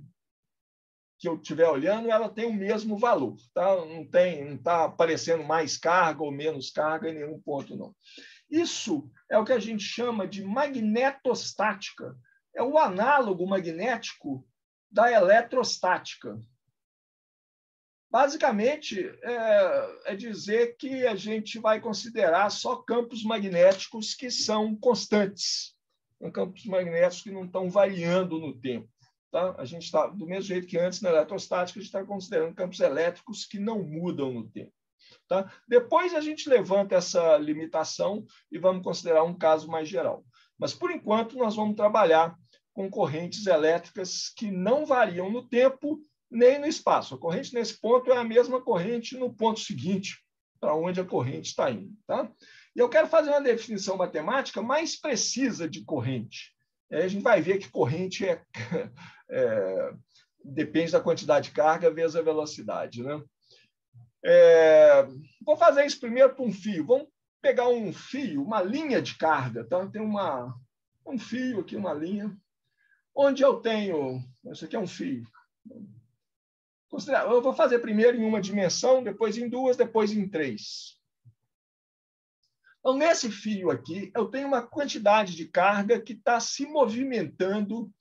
que eu estiver olhando, ela tem o mesmo valor. Tá? Não está aparecendo mais carga ou menos carga em nenhum ponto, não. Isso é o que a gente chama de magnetostática. É o análogo magnético da eletrostática. Basicamente, é dizer que a gente vai considerar só campos magnéticos que são constantes, campos magnéticos que não estão variando no tempo. Tá? A gente está, do mesmo jeito que antes na eletrostática, a gente está considerando campos elétricos que não mudam no tempo. Tá? Depois a gente levanta essa limitação e vamos considerar um caso mais geral. Mas, por enquanto, nós vamos trabalhar com correntes elétricas que não variam no tempo nem no espaço. A corrente nesse ponto é a mesma corrente no ponto seguinte, para onde a corrente está indo. Tá? E eu quero fazer uma definição matemática mais precisa de corrente. A gente vai ver que corrente depende da quantidade de carga vezes a velocidade. Né? Vou fazer isso primeiro para um fio. Vamos pegar um fio, uma linha de carga. Tá? Tem um fio aqui, uma linha, onde eu tenho... Isso aqui é um fio. Eu vou fazer primeiro em uma dimensão, depois em duas, depois em três. Então, nesse fio aqui, eu tenho uma quantidade de carga que está se movimentando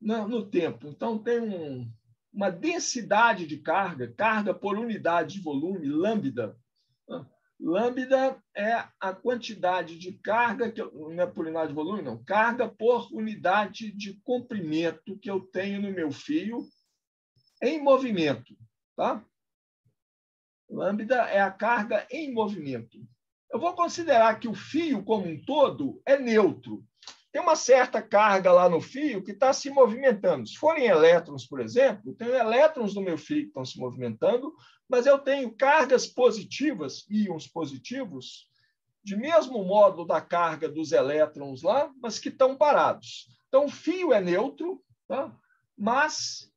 no tempo. Então, tem uma densidade de carga por unidade de volume, lambda, Lambda é a quantidade de carga, não é por unidade de volume, não, carga por unidade de comprimento que eu tenho no meu fio em movimento. Tá? Lambda é a carga em movimento. Eu vou considerar que o fio como um todo é neutro. Tem uma certa carga lá no fio que está se movimentando. Se forem elétrons, por exemplo, tenho elétrons no meu fio que estão se movimentando, mas eu tenho cargas positivas, íons positivos, de mesmo modo da carga dos elétrons lá, mas que estão parados. Então, o fio é neutro, tá? Mas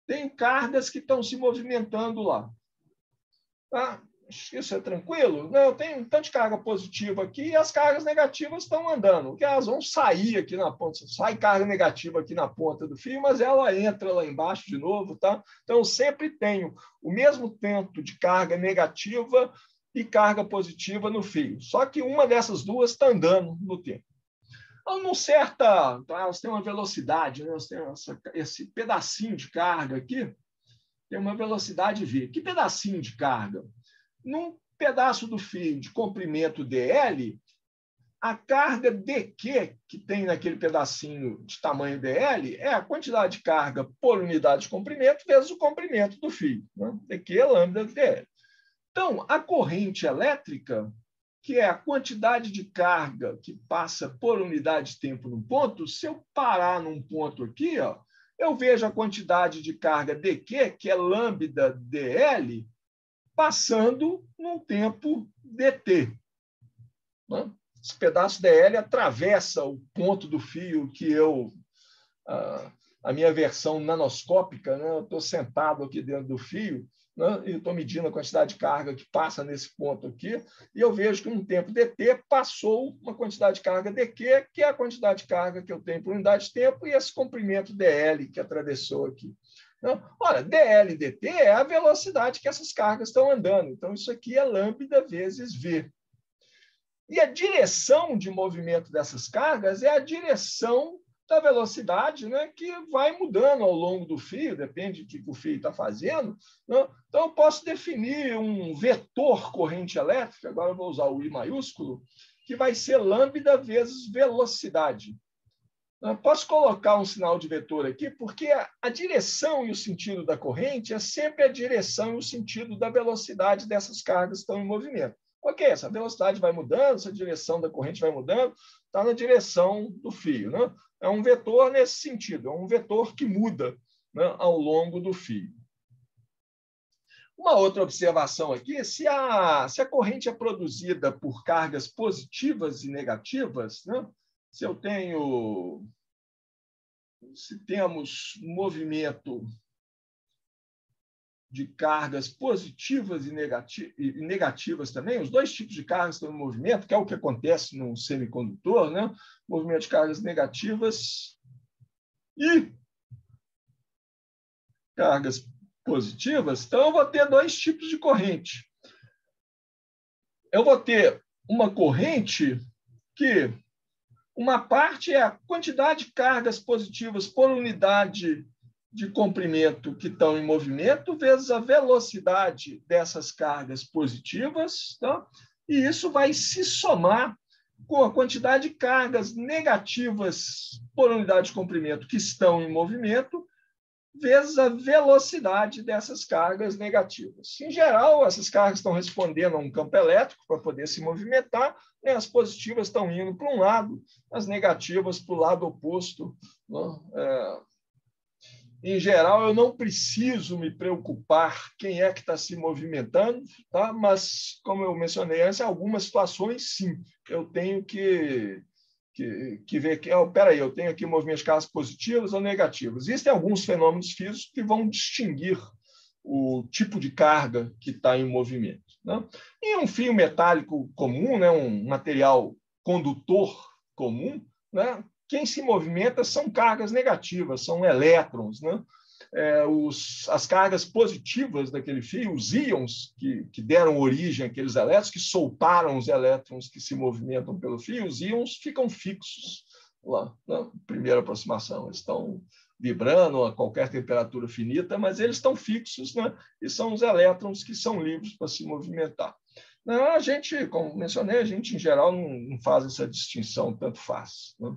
tem cargas que estão se movimentando lá. Tá? Isso é tranquilo? Não, eu tenho um tanto de carga positiva aqui e as cargas negativas estão andando, que elas vão sair aqui na ponta. Sai carga negativa aqui na ponta do fio, mas ela entra lá embaixo de novo. Tá? Então, eu sempre tenho o mesmo tanto de carga negativa e carga positiva no fio. Só que uma dessas duas está andando no tempo. Então, elas têm uma velocidade, né? Elas têm esse pedacinho de carga aqui, tem uma velocidade v. Que pedacinho de carga? Num pedaço do fio de comprimento dl, a carga dq que tem naquele pedacinho de tamanho dl é a quantidade de carga por unidade de comprimento vezes o comprimento do fio. Né? dq é lambda dl. Então, a corrente elétrica, que é a quantidade de carga que passa por unidade de tempo num ponto, se eu parar num ponto aqui, ó, eu vejo a quantidade de carga dq, que é lambda dl, passando num tempo dt. Né? Esse pedaço dl atravessa o ponto do fio que a minha versão nanoscópica, né? Eu estou sentado aqui dentro do fio, né? E estou medindo a quantidade de carga que passa nesse ponto aqui, e eu vejo que num tempo dt passou uma quantidade de carga dq, que é a quantidade de carga que eu tenho por unidade de tempo, e esse comprimento dl que atravessou aqui. Então, ora, dl dt é a velocidade que essas cargas estão andando. Então, isso aqui é lambda vezes v. E a direção de movimento dessas cargas é a direção da velocidade, né, que vai mudando ao longo do fio, depende do que o fio está fazendo. Né? Então, eu posso definir um vetor corrente elétrica, agora eu vou usar o I maiúsculo, que vai ser lambda vezes velocidade. Eu posso colocar um sinal de vetor aqui, porque a direção e o sentido da corrente é sempre a direção e o sentido da velocidade dessas cargas que estão em movimento. Ok, essa velocidade vai mudando, essa direção da corrente vai mudando, está na direção do fio. Né? É um vetor nesse sentido, é um vetor que muda, né, ao longo do fio. Uma outra observação aqui, se a corrente é produzida por cargas positivas e negativas, né, se temos movimento de cargas positivas e negativas também, os dois tipos de cargas estão em movimento, que é o que acontece no semicondutor, né? Movimento de cargas negativas e cargas positivas. Então, eu vou ter dois tipos de corrente. Eu vou ter uma corrente que uma parte é a quantidade de cargas positivas por unidade de comprimento que estão em movimento, vezes a velocidade dessas cargas positivas, tá? E isso vai se somar com a quantidade de cargas negativas por unidade de comprimento que estão em movimento, vezes a velocidade dessas cargas negativas. Em geral, essas cargas estão respondendo a um campo elétrico para poder se movimentar, né? As positivas estão indo para um lado, as negativas para o lado oposto. Né? Em geral, eu não preciso me preocupar quem é que está se movimentando, tá? Mas, como eu mencionei antes, em algumas situações, sim, eu tenho que ver que, peraí, eu tenho aqui movimentos de cargas positivos ou negativos. Existem alguns fenômenos físicos que vão distinguir o tipo de carga que está em movimento. Né? Em um fio metálico comum, né, um material condutor comum, né, quem se movimenta são cargas negativas, são elétrons. Né? As cargas positivas daquele fio, os íons que deram origem àqueles elétrons, que soltaram os elétrons que se movimentam pelo fio, os íons ficam fixos lá na primeira aproximação. Eles estão vibrando a qualquer temperatura finita, mas eles estão fixos, né? E são os elétrons que são livres para se movimentar. Não, a gente, como mencionei, a gente, em geral, não faz essa distinção, tanto faz. Né?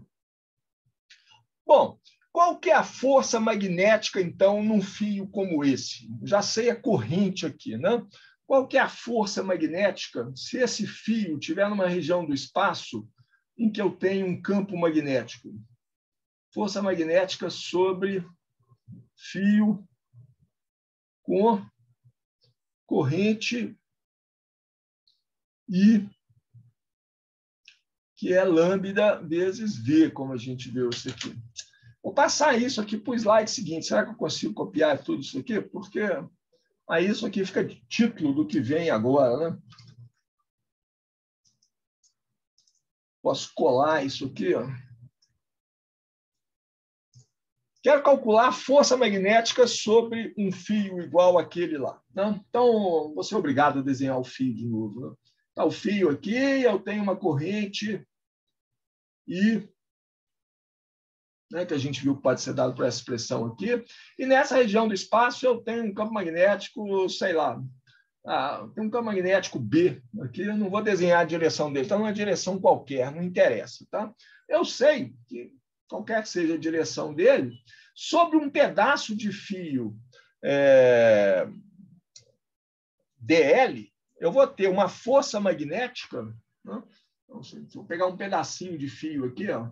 Bom, qual que é a força magnética, então, num fio como esse? Já sei a corrente aqui, né? Qual que é a força magnética se esse fio estiver numa região do espaço em que eu tenho um campo magnético? Força magnética sobre fio com corrente I, que é lambda vezes V, como a gente viu isso aqui. Vou passar isso aqui para o slide seguinte. Será que eu consigo copiar tudo isso aqui? Porque aí isso aqui fica título do que vem agora, né? Posso colar isso aqui, ó. Quero calcular a força magnética sobre um fio igual àquele lá. Né? Então, vou ser obrigado a desenhar o fio de novo. Né? Tá o fio aqui, eu tenho uma corrente I, né, que a gente viu que pode ser dado por essa expressão aqui. E nessa região do espaço eu tenho um campo magnético, sei lá, tem um campo magnético B aqui, eu não vou desenhar a direção dele, está numa direção qualquer, não interessa. Tá? Eu sei que, qualquer que seja a direção dele, sobre um pedaço de fio DL, eu vou ter uma força magnética. Né? Então, se eu pegar um pedacinho de fio aqui, ó,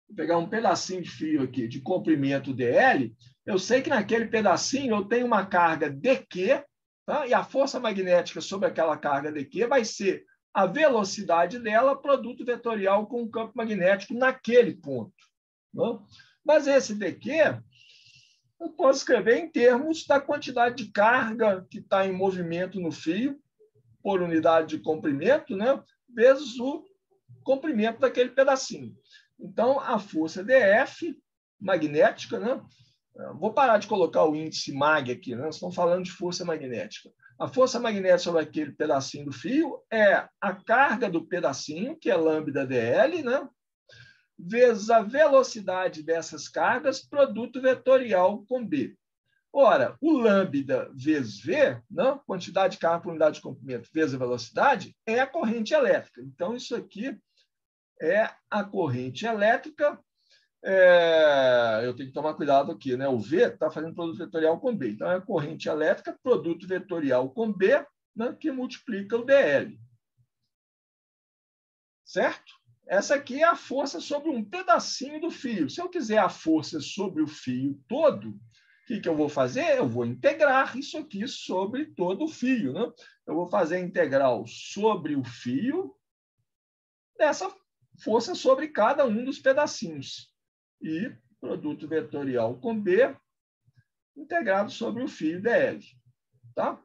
vou pegar um pedacinho de fio aqui de comprimento DL, eu sei que naquele pedacinho eu tenho uma carga dQ, tá? E a força magnética sobre aquela carga dQ vai ser a velocidade dela, produto vetorial com o campo magnético naquele ponto. Né? Mas esse dQ eu posso escrever em termos da quantidade de carga que está em movimento no fio, por unidade de comprimento, né? Vezes o comprimento daquele pedacinho. Então, a força DF magnética, né? Vou parar de colocar o índice mag aqui, né? Nós estamos falando de força magnética. A força magnética sobre aquele pedacinho do fio é a carga do pedacinho, que é lambda dl, né? Vezes a velocidade dessas cargas, produto vetorial com B. Ora, o lambda vezes V, não? Quantidade de carga por unidade de comprimento vezes a velocidade, é a corrente elétrica. Então, isso aqui é a corrente elétrica. Eu tenho que tomar cuidado aqui, né? O V está fazendo produto vetorial com B. Então, é a corrente elétrica, produto vetorial com B, né? Que multiplica o DL. Certo? Essa aqui é a força sobre um pedacinho do fio. Se eu quiser a força sobre o fio todo, o que eu vou fazer? Eu vou integrar isso aqui sobre todo o fio. Né? Eu vou fazer a integral sobre o fio dessa força sobre cada um dos pedacinhos. E produto vetorial com B integrado sobre o fio dl. Tá?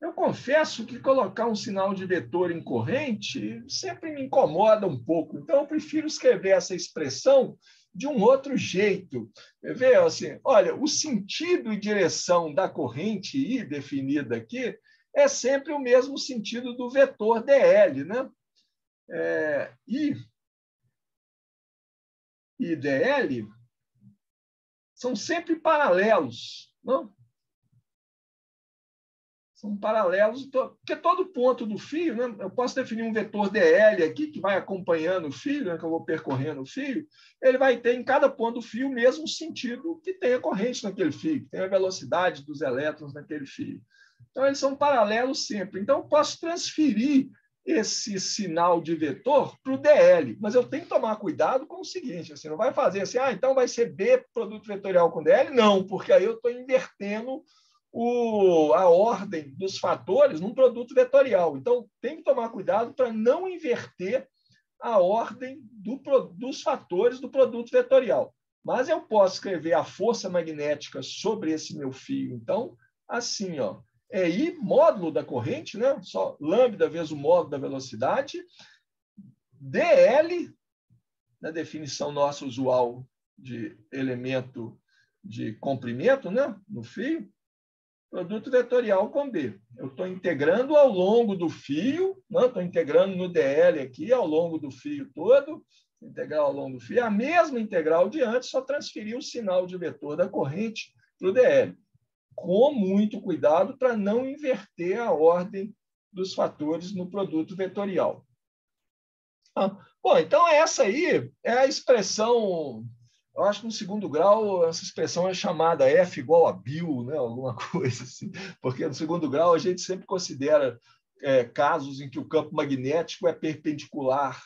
Eu confesso que colocar um sinal de vetor em corrente sempre me incomoda um pouco. Então, eu prefiro escrever essa expressão de um outro jeito. Vê, assim, olha, o sentido e direção da corrente I definida aqui é sempre o mesmo sentido do vetor dl, né? I e dl são sempre paralelos, não? São paralelos, porque todo ponto do fio, né? Eu posso definir um vetor dl aqui, que vai acompanhando o fio, né? Que eu vou percorrendo o fio, ele vai ter em cada ponto do fio o mesmo sentido que tem a corrente naquele fio, que tem a velocidade dos elétrons naquele fio. Então, eles são paralelos sempre. Então, eu posso transferir esse sinal de vetor para o DL, mas eu tenho que tomar cuidado com o seguinte, assim, não vai fazer assim, então vai ser B produto vetorial com DL? Não, porque aí eu estou invertendo a ordem dos fatores num produto vetorial. Então, tem que tomar cuidado para não inverter a ordem dos fatores do produto vetorial. Mas eu posso escrever a força magnética sobre esse meu fio, então, assim, ó, é I módulo da corrente, né? Só lambda vezes o módulo da velocidade, dl, na definição nossa usual de elemento de comprimento, né? No fio, produto vetorial com B. Eu estou integrando ao longo do fio, estou integrando no DL aqui, ao longo do fio todo, integral ao longo do fio, a mesma integral de antes, só transferir o sinal de vetor da corrente para o DL. com muito cuidado para não inverter a ordem dos fatores no produto vetorial. Bom, então essa aí é a expressão, eu acho que no segundo grau essa expressão é chamada F igual a Bill, né? Alguma coisa assim, porque no segundo grau a gente sempre considera casos em que o campo magnético é perpendicular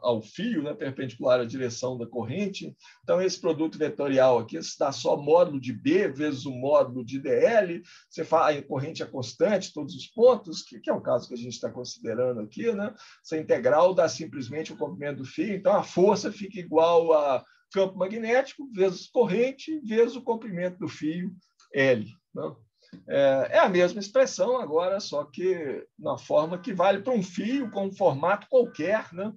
ao fio, né? Perpendicular à direção da corrente. Então, esse produto vetorial aqui se dá só módulo de B vezes o módulo de DL. Você fala, a corrente é constante, todos os pontos, que é o caso que a gente está considerando aqui, né? Essa integral dá simplesmente o comprimento do fio. Então, a força fica igual a campo magnético vezes corrente vezes o comprimento do fio L, né? É a mesma expressão agora, só que na forma que vale para um fio com um formato qualquer, né?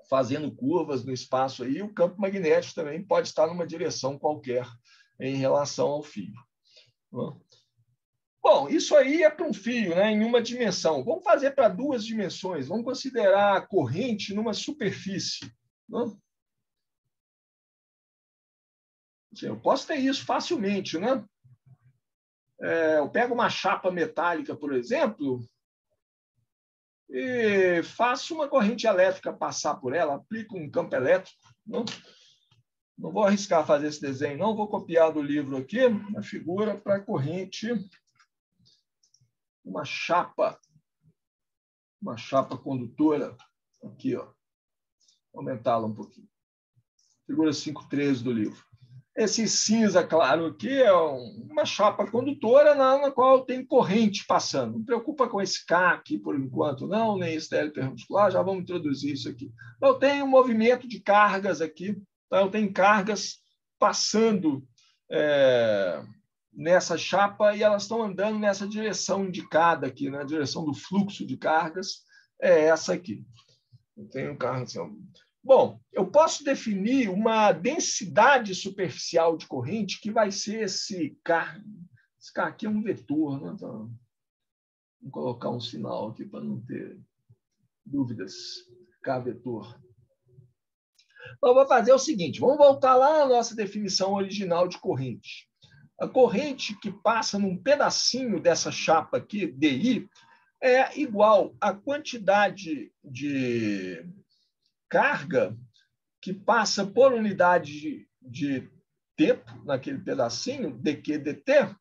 Fazendo curvas no espaço aí, o campo magnético também pode estar numa direção qualquer em relação ao fio. Bom, isso aí é para um fio, né, em uma dimensão. Vamos fazer para duas dimensões. Vamos considerar a corrente numa superfície. Né? Eu posso ter isso facilmente, né? Eu pego uma chapa metálica, por exemplo, e faço uma corrente elétrica passar por ela, aplico um campo elétrico. Não vou arriscar fazer esse desenho, não. Vou copiar do livro aqui a figura para a corrente, uma chapa condutora. Aqui, ó. Vou aumentá-la um pouquinho. Figura 5.13 do livro. Esse cinza claro aqui é uma chapa condutora na qual tem corrente passando. Não preocupa com esse K aqui por enquanto, não, nem esse DL perpendicular, já vamos introduzir isso aqui. Eu tenho um movimento de cargas aqui, então eu tenho cargas passando nessa chapa e elas estão andando nessa direção indicada aqui, na direção do fluxo de cargas, é essa aqui. Eu tenho cargas assim. Bom, eu posso definir uma densidade superficial de corrente que vai ser esse K. Esse K aqui é um vetor, né? Então, vou colocar um sinal aqui para não ter dúvidas. K vetor. Então, vou fazer o seguinte, vamos voltar lá à nossa definição original de corrente. A corrente que passa num pedacinho dessa chapa aqui, DI, é igual à quantidade de carga que passa por unidade de tempo naquele pedacinho, dq, dt.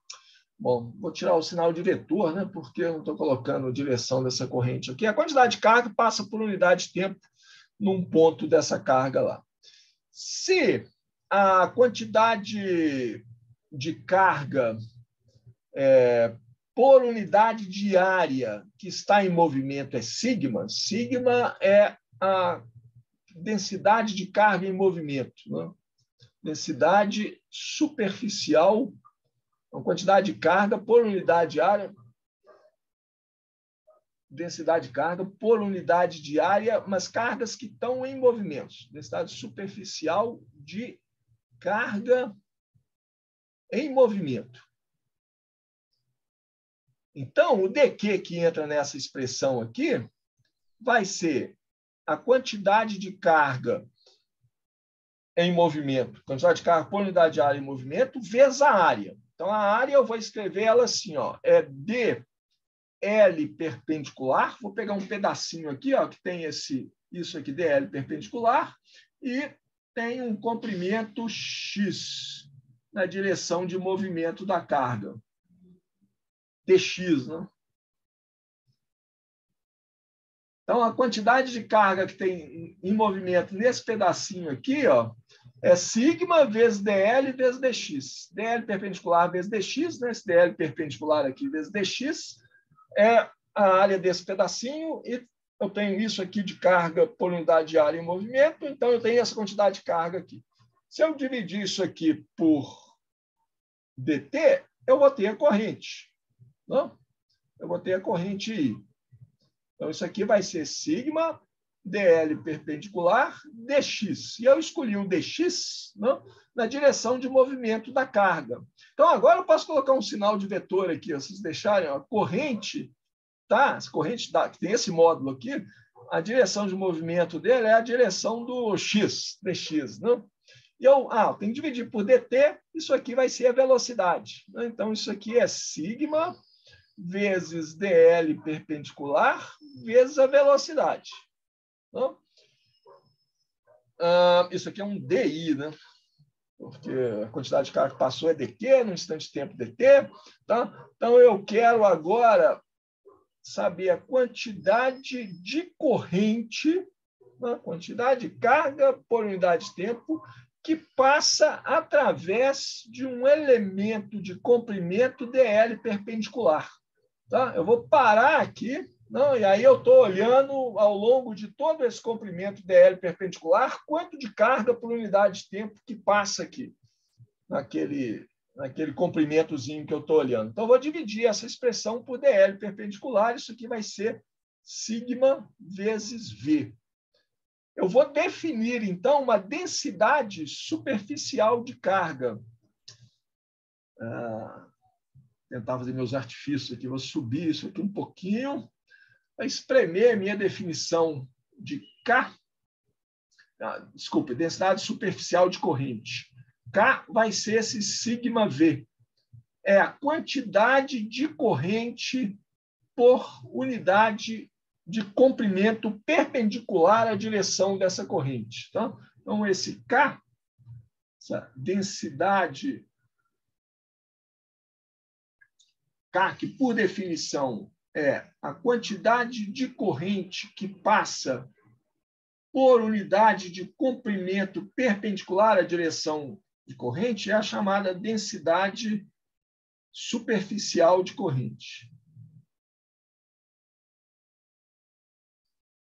Bom, vou tirar o sinal de vetor, né? Porque eu não estou colocando a direção dessa corrente aqui. A quantidade de carga passa por unidade de tempo num ponto dessa carga lá. Se a quantidade de carga por unidade diária que está em movimento é sigma, sigma é a densidade de carga em movimento, né? Densidade superficial, a quantidade de carga por unidade diária, densidade de carga por unidade diária, mas cargas que estão em movimento, densidade superficial de carga em movimento. Então, o dq que entra nessa expressão aqui vai ser a quantidade de carga em movimento, quantidade de carga por unidade de área em movimento, vezes a área. Então, a área eu vou escrever ela assim, ó, é dl perpendicular, vou pegar um pedacinho aqui, ó, que tem isso aqui, dl perpendicular, e tem um comprimento x na direção de movimento da carga, dx, né? Então, a quantidade de carga que tem em movimento nesse pedacinho aqui, ó, é sigma vezes dl vezes dx. dl perpendicular vezes dx, né? Esse dl perpendicular aqui vezes dx é a área desse pedacinho e eu tenho isso aqui de carga por unidade de área em movimento, então eu tenho essa quantidade de carga aqui. Se eu dividir isso aqui por dt, eu vou ter a corrente. Não? Eu vou ter a corrente I. Então, isso aqui vai ser sigma dl perpendicular dx. E eu escolhi o dx, não, na direção de movimento da carga. Então, agora eu posso colocar um sinal de vetor aqui. Vocês deixarem a corrente, tá? Essa corrente que tem esse módulo aqui, a direção de movimento dele é a direção do x, dx. Não? E eu tenho que dividir por dt, isso aqui vai ser a velocidade. Então, isso aqui é sigma vezes dl perpendicular vezes a velocidade. Então, isso aqui é um DI, né? Porque a quantidade de carga que passou é dq, no instante de tempo dt. Tá? Então, eu quero agora saber a quantidade de corrente, a quantidade de carga por unidade de tempo que passa através de um elemento de comprimento dl perpendicular. Tá? Eu vou parar aqui, e aí eu estou olhando ao longo de todo esse comprimento dl perpendicular quanto de carga por unidade de tempo que passa aqui, naquele comprimentozinho que eu estou olhando. Então, eu vou dividir essa expressão por dl perpendicular, isso aqui vai ser sigma vezes v. Eu vou definir, então, uma densidade superficial de carga. Tentar fazer meus artifícios aqui, vou subir isso aqui um pouquinho, para espremer a minha definição de K. Desculpe, densidade superficial de corrente. K vai ser esse sigma V. É a quantidade de corrente por unidade de comprimento perpendicular à direção dessa corrente. Tá? Então, esse K, essa densidade K, que por definição é a quantidade de corrente que passa por unidade de comprimento perpendicular à direção de corrente, é a chamada densidade superficial de corrente.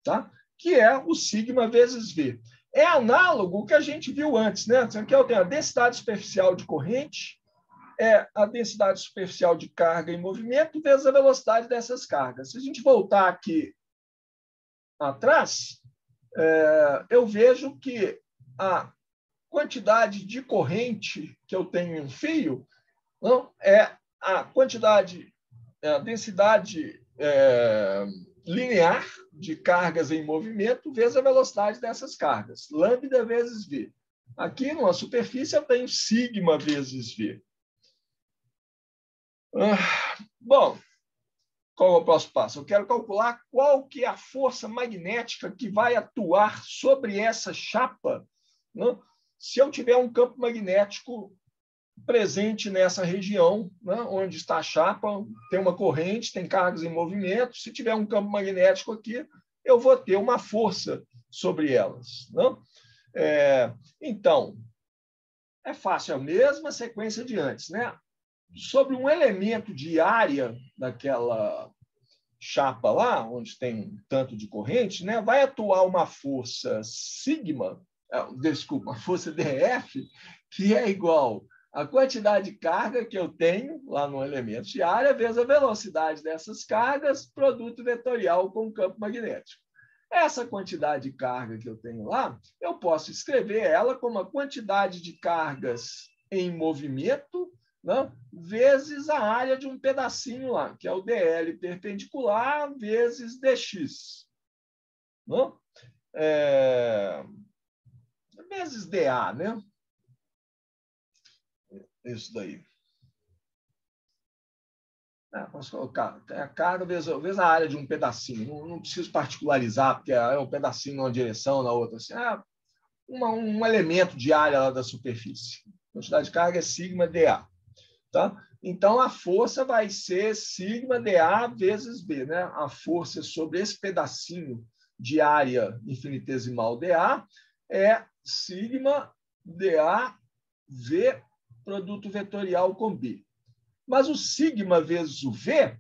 Tá? Que é o sigma vezes V. É análogo ao que a gente viu antes, né? Aqui eu tenho a densidade superficial de corrente, é a densidade superficial de carga em movimento vezes a velocidade dessas cargas. Se a gente voltar aqui atrás, eu vejo que a quantidade de corrente que eu tenho em um fio é a quantidade, a densidade linear de cargas em movimento vezes a velocidade dessas cargas, lambda vezes v. Aqui, numa superfície, eu tenho sigma vezes v. Bom, qual é o próximo passo? Eu quero calcular qual que é a força magnética que vai atuar sobre essa chapa, né? Se eu tiver um campo magnético presente nessa região, né, onde está a chapa, tem uma corrente, tem cargas em movimento. Se tiver um campo magnético aqui, eu vou ter uma força sobre elas. Né? Então, é fácil, a mesma sequência de antes. Né? Sobre um elemento de área daquela chapa lá, onde tem um tanto de corrente, né, vai atuar uma força sigma, desculpa, uma força dF, que é igual a quantidade de carga que eu tenho lá no elemento de área vezes a velocidade dessas cargas, produto vetorial com o campo magnético. Essa quantidade de carga que eu tenho lá, eu posso escrever ela como a quantidade de cargas em movimento, né, vezes a área de um pedacinho lá, que é o dl perpendicular vezes dx. Né? Vezes dA, né? Isso daí. Posso colocar a carga vezes a área de um pedacinho. Não preciso particularizar, porque é um pedacinho numa direção, na outra. Assim, um elemento de área lá da superfície. A quantidade de carga é sigma dA. Tá? Então, a força vai ser sigma dA vezes B. Né? A força sobre esse pedacinho de área infinitesimal dA é sigma dA V produto vetorial com B. Mas o sigma vezes o V,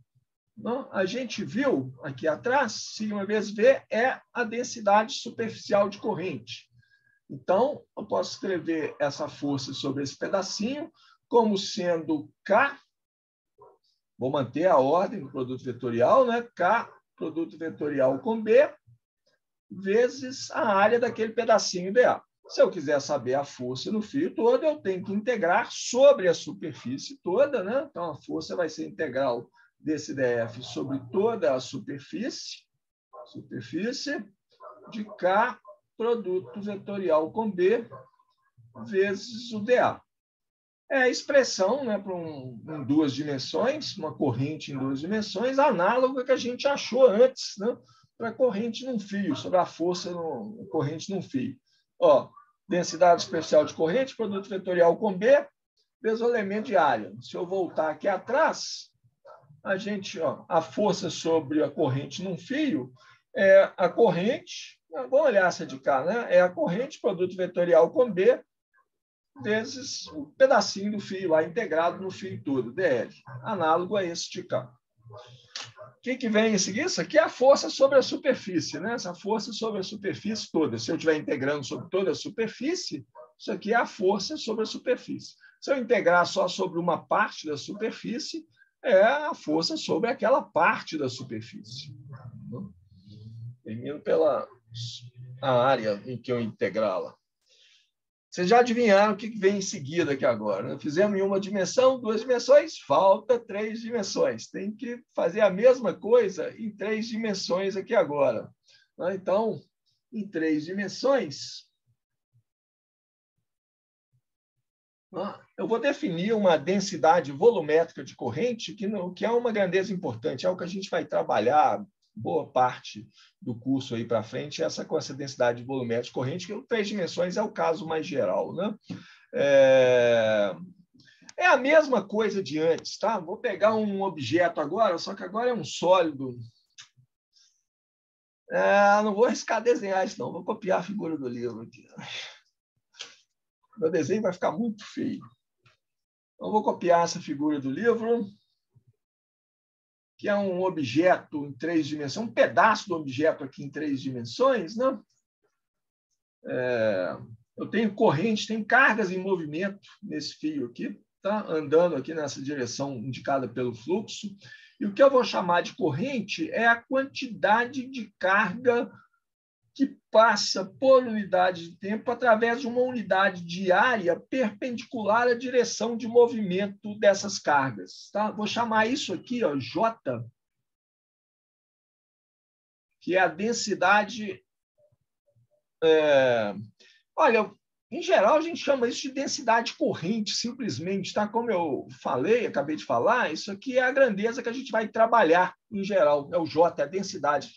não, a gente viu aqui atrás, sigma vezes V é a densidade superficial de corrente. Então, eu posso escrever essa força sobre esse pedacinho como sendo K, vou manter a ordem do produto vetorial, né? K, produto vetorial com B, vezes a área daquele pedacinho dA. Se eu quiser saber a força no fio todo, eu tenho que integrar sobre a superfície toda, né? Então, a força vai ser integral desse dF sobre toda a superfície de K, produto vetorial com B, vezes o dA. É a expressão, né, para em duas dimensões, uma corrente em duas dimensões, análoga que a gente achou antes, né, para a corrente num fio, sobre a força corrente num fio. Ó, densidade especial de corrente, produto vetorial com B, vezes o elemento de área. Se eu voltar aqui atrás, a força sobre a corrente num fio é a corrente, vamos olhar essa de cá, né? É a corrente, produto vetorial com B, vezes um pedacinho do fio lá integrado no fio todo, DL, análogo a esse de cá. O que vem em seguida? Isso aqui é a força sobre a superfície, né? Essa força sobre a superfície toda. Se eu estiver integrando sobre toda a superfície, isso aqui é a força sobre a superfície. Se eu integrar só sobre uma parte da superfície, é a força sobre aquela parte da superfície. Termino pela a área em que eu integrá-la. Vocês já adivinharam o que vem em seguida aqui agora, né? Fizemos em uma dimensão, duas dimensões, falta três dimensões. Tem que fazer a mesma coisa em três dimensões aqui agora. Então, em três dimensões, eu vou definir uma densidade volumétrica de corrente, que é uma grandeza importante, é o que a gente vai trabalhar boa parte do curso aí para frente, com essa densidade volumétrica de corrente, que em três dimensões é o caso mais geral, né? É a mesma coisa de antes, tá? Vou pegar um objeto agora, só que agora é um sólido. Não vou arriscar desenhar isso, não. Vou copiar a figura do livro aqui. Meu desenho vai ficar muito feio. Então, vou copiar essa figura do livro, que é um objeto em três dimensões, um pedaço do objeto aqui em três dimensões, né? Eu tenho corrente, tenho cargas em movimento nesse fio aqui, tá? Andando aqui nessa direção indicada pelo fluxo. E o que eu vou chamar de corrente é a quantidade de carga que passa por unidade de tempo através de uma unidade de área perpendicular à direção de movimento dessas cargas. Tá? Vou chamar isso aqui, ó, J, que é a densidade... Olha, em geral, a gente chama isso de densidade corrente, simplesmente, tá? Como eu acabei de falar, isso aqui é a grandeza que a gente vai trabalhar, em geral, é o J, é a densidade.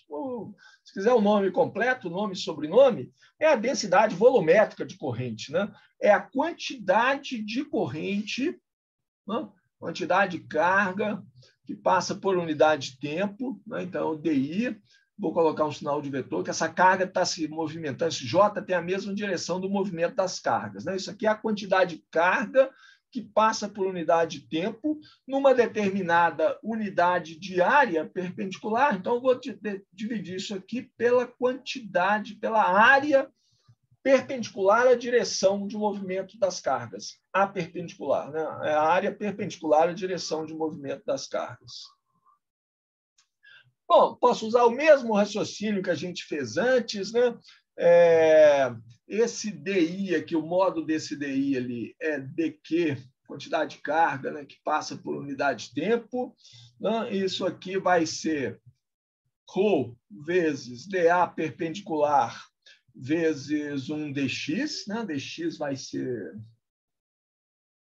Se quiser o nome completo, nome e sobrenome, é a densidade volumétrica de corrente, né? É a quantidade de corrente, né? Quantidade de carga que passa por unidade de tempo, né? Então, o DI... Vou colocar um sinal de vetor, que essa carga está se movimentando. Esse J tem a mesma direção do movimento das cargas, né? Isso aqui é a quantidade de carga que passa por unidade de tempo numa determinada unidade de área perpendicular. Então, eu vou dividir isso aqui pela quantidade, pela área perpendicular à direção de movimento das cargas. A perpendicular, né? É a área perpendicular à direção de movimento das cargas. Bom, posso usar o mesmo raciocínio que a gente fez antes, né? Esse DI aqui, o modo desse DI ali é DQ, quantidade de carga, né, que passa por unidade de tempo. Né? Isso aqui vai ser ρ vezes dA perpendicular vezes um dx, né? Dx vai ser... Vou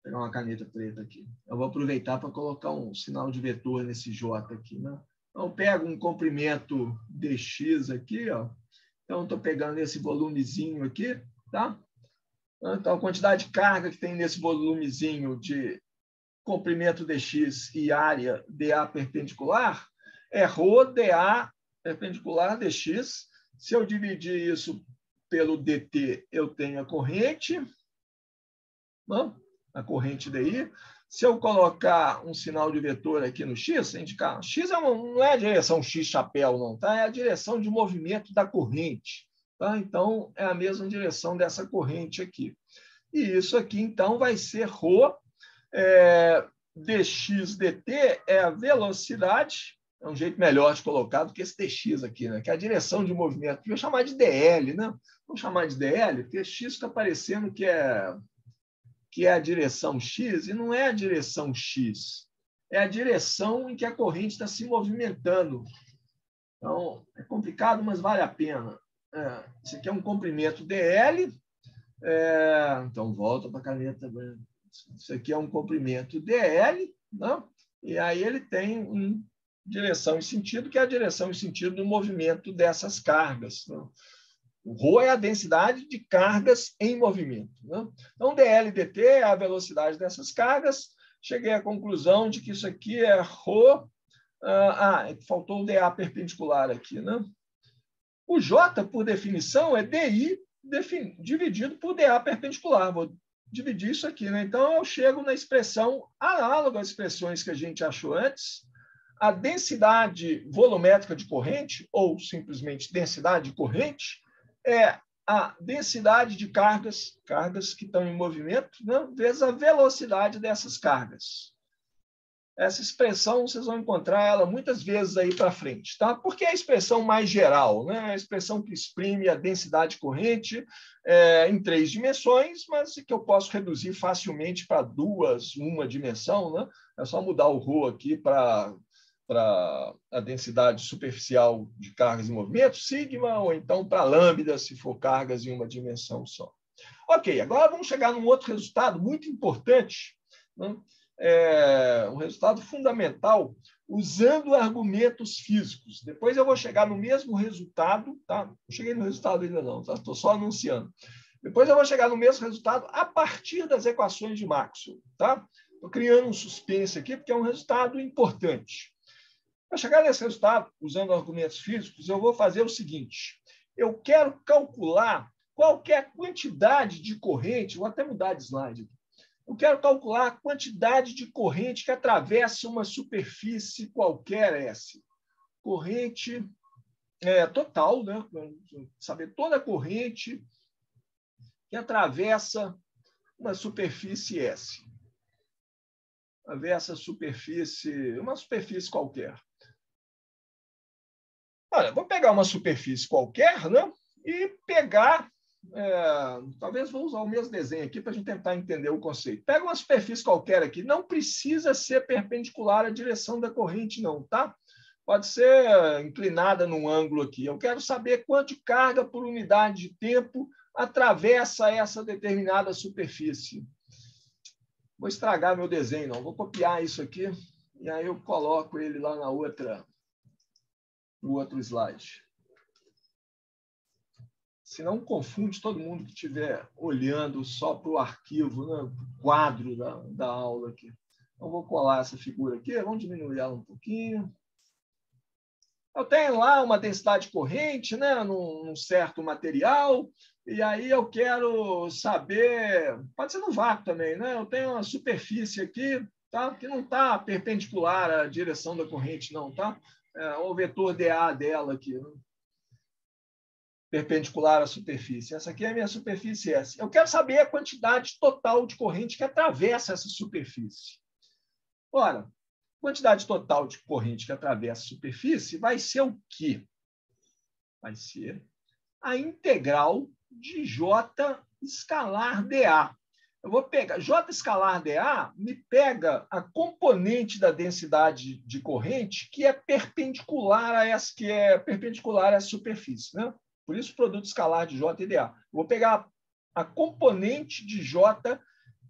pegar uma caneta preta aqui. Eu vou aproveitar para colocar um sinal de vetor nesse J aqui, né? Então, eu pego um comprimento dx aqui, ó. Então, estou pegando esse volumezinho aqui, tá? Então, a quantidade de carga que tem nesse volumezinho de comprimento dx e área dA perpendicular é ρ dA perpendicular dx. Se eu dividir isso pelo dt, eu tenho a corrente, não? A corrente DI. Se eu colocar um sinal de vetor aqui no X, indicar, X não é a direção X chapéu, não, tá? É a direção de movimento da corrente. Tá? Então, é a mesma direção dessa corrente aqui. E isso aqui, então, vai ser ρ dx dt é a velocidade, é um jeito melhor de colocar do que esse dx aqui, né? Que é a direção de movimento. Vou chamar de dl, né? Vamos chamar de dl, porque x está parecendo que é a direção X, e não é a direção X, é a direção em que a corrente está se movimentando. Então, é complicado, mas vale a pena. Isso aqui é um comprimento DL, Então, volta para a caneta. Isso aqui é um comprimento DL, né? E aí ele tem direção e sentido, que é a direção e sentido do movimento dessas cargas, né? O ρ é a densidade de cargas em movimento, né? Então, dl dt é a velocidade dessas cargas. Cheguei à conclusão de que isso aqui é ρ. Faltou o dA perpendicular aqui, né? O J, por definição, é DI dividido por dA perpendicular. Vou dividir isso aqui, né? Então, eu chego na expressão análoga às expressões que a gente achou antes. A densidade volumétrica de corrente, ou simplesmente densidade de corrente, é a densidade de cargas que estão em movimento, né, vezes a velocidade dessas cargas. Essa expressão, vocês vão encontrar ela muitas vezes aí para frente, tá? Porque é a expressão mais geral, né? A expressão que exprime a densidade corrente em 3 dimensões, mas que eu posso reduzir facilmente para 2, uma dimensão, né? É só mudar o ρ aqui para a densidade superficial de cargas em movimento, sigma, ou então para lambda, se for cargas em uma dimensão só. Ok, agora vamos chegar num outro resultado muito importante, né? Um resultado fundamental, usando argumentos físicos. Depois eu vou chegar no mesmo resultado, tá? Não cheguei no resultado ainda não, tá? Estou só anunciando. Depois eu vou chegar no mesmo resultado a partir das equações de Maxwell, tá? Estou criando um suspense aqui, porque é um resultado importante. Para chegar nesse resultado, usando argumentos físicos, eu vou fazer o seguinte. Eu quero calcular qualquer quantidade de corrente, vou até mudar de slide aqui. Eu quero calcular a quantidade de corrente que atravessa uma superfície qualquer S. Corrente total, né? Saber toda a corrente que atravessa uma superfície S. Atravessa uma superfície qualquer. Olha, vou pegar uma superfície qualquer, né? E pegar... talvez vou usar o mesmo desenho aqui para a gente tentar entender o conceito. Pega uma superfície qualquer aqui, não precisa ser perpendicular à direção da corrente, não, tá? Pode ser inclinada num ângulo aqui. Eu quero saber quanto de carga por unidade de tempo atravessa essa determinada superfície. Vou estragar meu desenho, não. Vou copiar isso aqui e aí eu coloco ele lá no outro slide. Se não confunde todo mundo que estiver olhando só para o arquivo, né, o quadro da aula aqui. Então, vou colar essa figura aqui, vamos diminuir ela um pouquinho. Eu tenho lá uma densidade corrente, né, num certo material, e aí eu quero saber, pode ser no vácuo também, né? Eu tenho uma superfície aqui, tá, que não está perpendicular à direção da corrente, não, tá? O vetor dA dela aqui, né? Perpendicular à superfície. Essa aqui é a minha superfície S. Eu quero saber a quantidade total de corrente que atravessa essa superfície. Ora, a quantidade total de corrente que atravessa a superfície vai ser o quê? Vai ser a integral de J escalar dA. Eu vou pegar J escalar dA, me pega a componente da densidade de corrente que é perpendicular a essa superfície, né? Por isso, o produto escalar de J e dA. Eu vou pegar a componente de J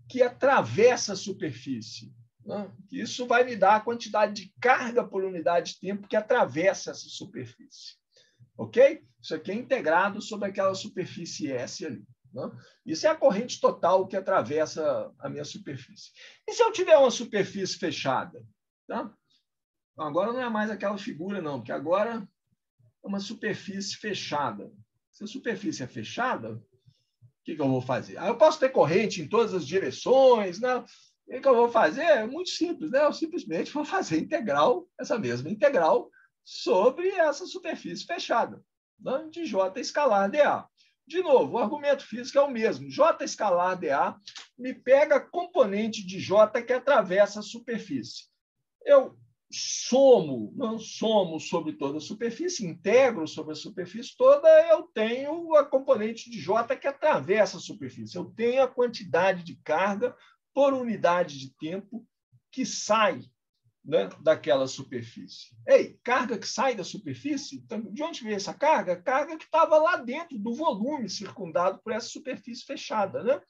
que atravessa a superfície, né? Isso vai me dar a quantidade de carga por unidade de tempo que atravessa essa superfície. Ok? Isso aqui é integrado sobre aquela superfície S ali, né? Isso é a corrente total que atravessa a minha superfície. E se eu tiver uma superfície fechada? Tá? Agora não é mais aquela figura, não, porque agora é uma superfície fechada. Se a superfície é fechada, o que eu vou fazer? Eu posso ter corrente em todas as direções, né? O que eu vou fazer? É muito simples, né? Eu simplesmente vou fazer integral, essa mesma integral, sobre essa superfície fechada, né? De J escalar dA. De novo, o argumento físico é o mesmo. J escalar dA me pega a componente de J que atravessa a superfície. Eu não somo sobre toda a superfície, integro sobre a superfície toda, eu tenho a componente de J que atravessa a superfície. Eu tenho a quantidade de carga por unidade de tempo que sai né, daquela superfície. Ei, carga que sai da superfície? Então, de onde veio essa carga? Carga que estava lá dentro do volume circundado por essa superfície fechada, né?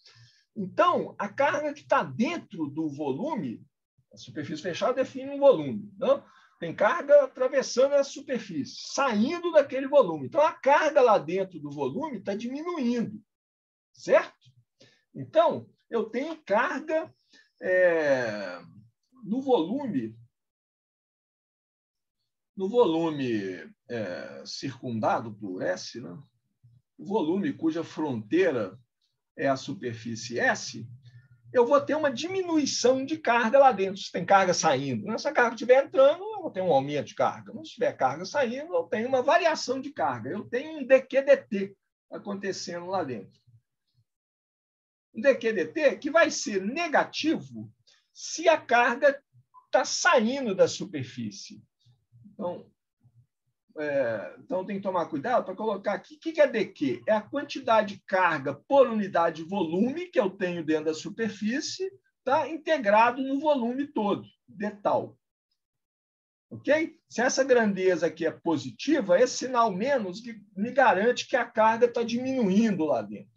Então, a carga que está dentro do volume, a superfície fechada define um volume, não? Tem carga atravessando a superfície, saindo daquele volume. Então, a carga lá dentro do volume está diminuindo, certo? Então, eu tenho carga no volume circundado por S, né? O volume cuja fronteira é a superfície S, eu vou ter uma diminuição de carga lá dentro. Se tem carga saindo, se a carga estiver entrando, eu vou ter um aumento de carga. Se tiver carga saindo, eu tenho uma variação de carga. Eu tenho um dQdt acontecendo lá dentro. Um dQdt que vai ser negativo se a carga está saindo da superfície. Então, tem que tomar cuidado para colocar aqui. O que é dQ? É a quantidade de carga por unidade de volume que eu tenho dentro da superfície, tá? Integrado no volume todo, de tal. Ok? Se essa grandeza aqui é positiva, esse sinal menos me garante que a carga está diminuindo lá dentro.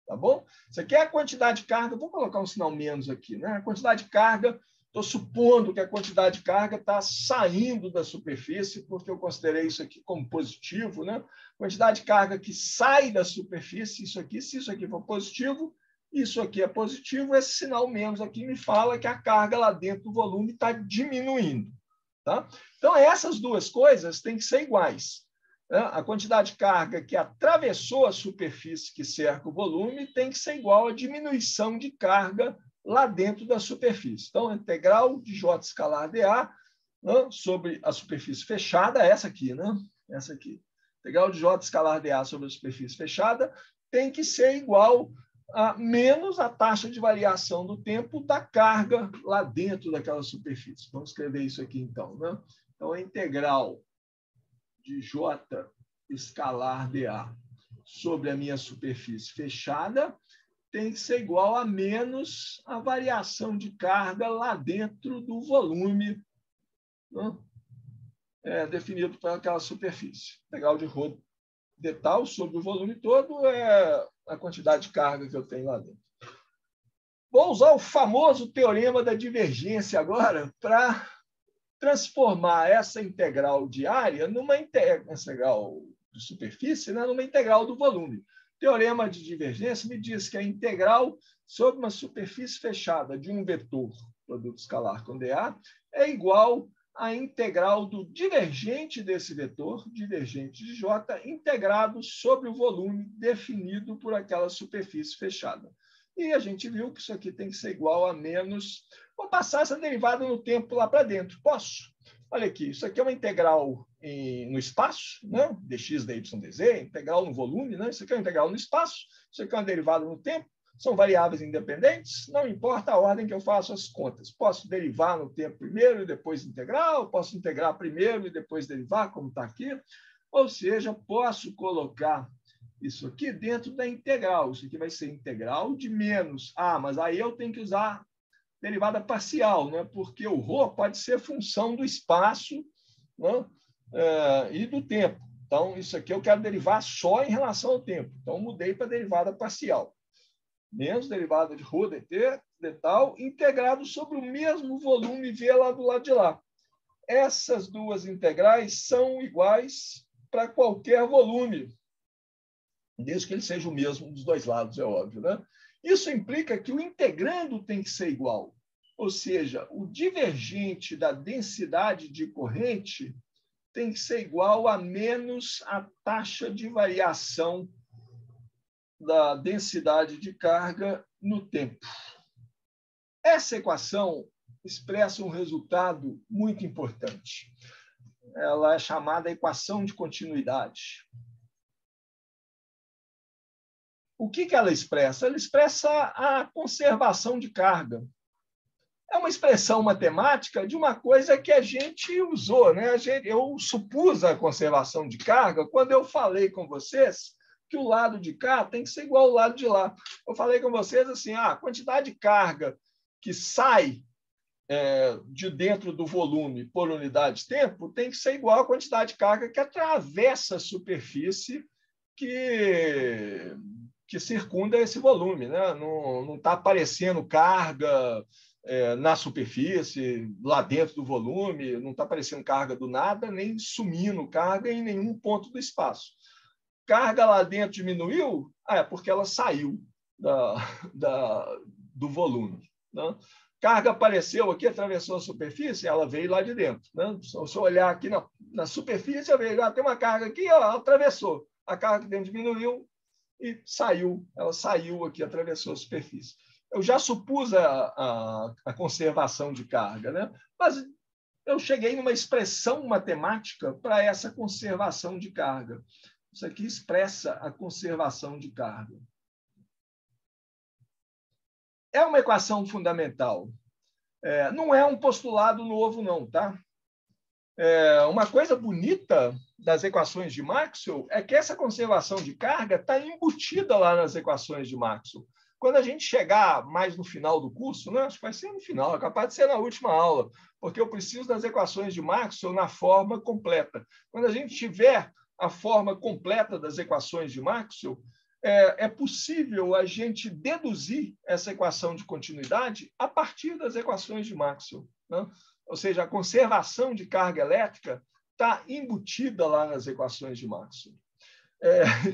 Tá bom? Isso aqui é a quantidade de carga. Vou colocar um sinal menos aqui, né? A quantidade de carga. Estou supondo que a quantidade de carga está saindo da superfície, porque eu considerei isso aqui como positivo, né? Quantidade de carga que sai da superfície, isso aqui, se isso aqui for positivo, isso aqui é positivo, esse sinal menos aqui me fala que a carga lá dentro do volume está diminuindo. Tá? Então, essas duas coisas têm que ser iguais. Né? A quantidade de carga que atravessou a superfície que cerca o volume tem que ser igual à diminuição de carga lá dentro da superfície. Então, a integral de J escalar dA, né, sobre a superfície fechada, essa aqui, né? Essa aqui. Integral de J escalar dA sobre a superfície fechada tem que ser igual a menos a taxa de variação do tempo da carga lá dentro daquela superfície. Vamos escrever isso aqui, então. Né? Então, a integral de J escalar dA sobre a minha superfície fechada tem que ser igual a menos a variação de carga lá dentro do volume, né? Definido por aquela superfície. Integral de ρ de tal sobre o volume todo é a quantidade de carga que eu tenho lá dentro. Vou usar o famoso teorema da divergência agora para transformar essa integral de área numa integral de superfície, né, numa integral do volume. Teorema de divergência me diz que a integral sobre uma superfície fechada de um vetor, produto escalar com dA, é igual à integral do divergente desse vetor, divergente de J, integrado sobre o volume definido por aquela superfície fechada. E a gente viu que isso aqui tem que ser igual a menos... Vou passar essa derivada no tempo lá para dentro. Posso? Olha aqui, isso aqui é uma integral no espaço, né? dx da y dz, integral no volume, né? Isso aqui é uma integral no espaço, isso aqui é uma derivada no tempo, são variáveis independentes, não importa a ordem que eu faço as contas. Posso derivar no tempo primeiro e depois integrar, posso integrar primeiro e depois derivar, como está aqui. Ou seja, posso colocar isso aqui dentro da integral. Isso aqui vai ser integral de menos. Mas aí eu tenho que usar derivada parcial, né? Porque o ρ pode ser função do espaço, né? E do tempo. Então, isso aqui eu quero derivar só em relação ao tempo. Então, mudei para derivada parcial. Menos derivada de ρ dt, de tal, integrado sobre o mesmo volume V lá do lado de lá. Essas duas integrais são iguais para qualquer volume, desde que ele seja o mesmo dos dois lados, é óbvio, né? Isso implica que o integrando tem que ser igual. Ou seja, o divergente da densidade de corrente tem que ser igual a menos a taxa de variação da densidade de carga no tempo. Essa equação expressa um resultado muito importante. Ela é chamada equação de continuidade. O que ela expressa? Ela expressa a conservação de carga. É uma expressão matemática de uma coisa que a gente usou, né? Eu supus a conservação de carga quando eu falei com vocês que o lado de cá tem que ser igual ao lado de lá. Eu falei com vocês assim, a quantidade de carga que sai de dentro do volume por unidade de tempo tem que ser igual à quantidade de carga que atravessa a superfície que circunda esse volume, né? Não está aparecendo carga na superfície, lá dentro do volume, não está aparecendo carga do nada, nem sumindo carga em nenhum ponto do espaço. Carga lá dentro diminuiu? É porque ela saiu do volume, né? Carga apareceu aqui, atravessou a superfície, ela veio lá de dentro, né? Se eu olhar aqui na superfície, eu vejo, tem uma carga aqui, ela atravessou. A carga aqui dentro diminuiu e saiu. Ela saiu aqui, atravessou a superfície. Eu já supus a conservação de carga, né? Mas eu cheguei numa expressão matemática para essa conservação de carga. Isso aqui expressa a conservação de carga. É uma equação fundamental. Não é um postulado novo, não, tá? Uma coisa bonita das equações de Maxwell é que essa conservação de carga está embutida lá nas equações de Maxwell. Quando a gente chegar mais no final do curso, né, acho que vai ser no final, é capaz de ser na última aula, porque eu preciso das equações de Maxwell na forma completa. Quando a gente tiver a forma completa das equações de Maxwell, é possível a gente deduzir essa equação de continuidade a partir das equações de Maxwell, né? Ou seja, a conservação de carga elétrica está embutida lá nas equações de Maxwell.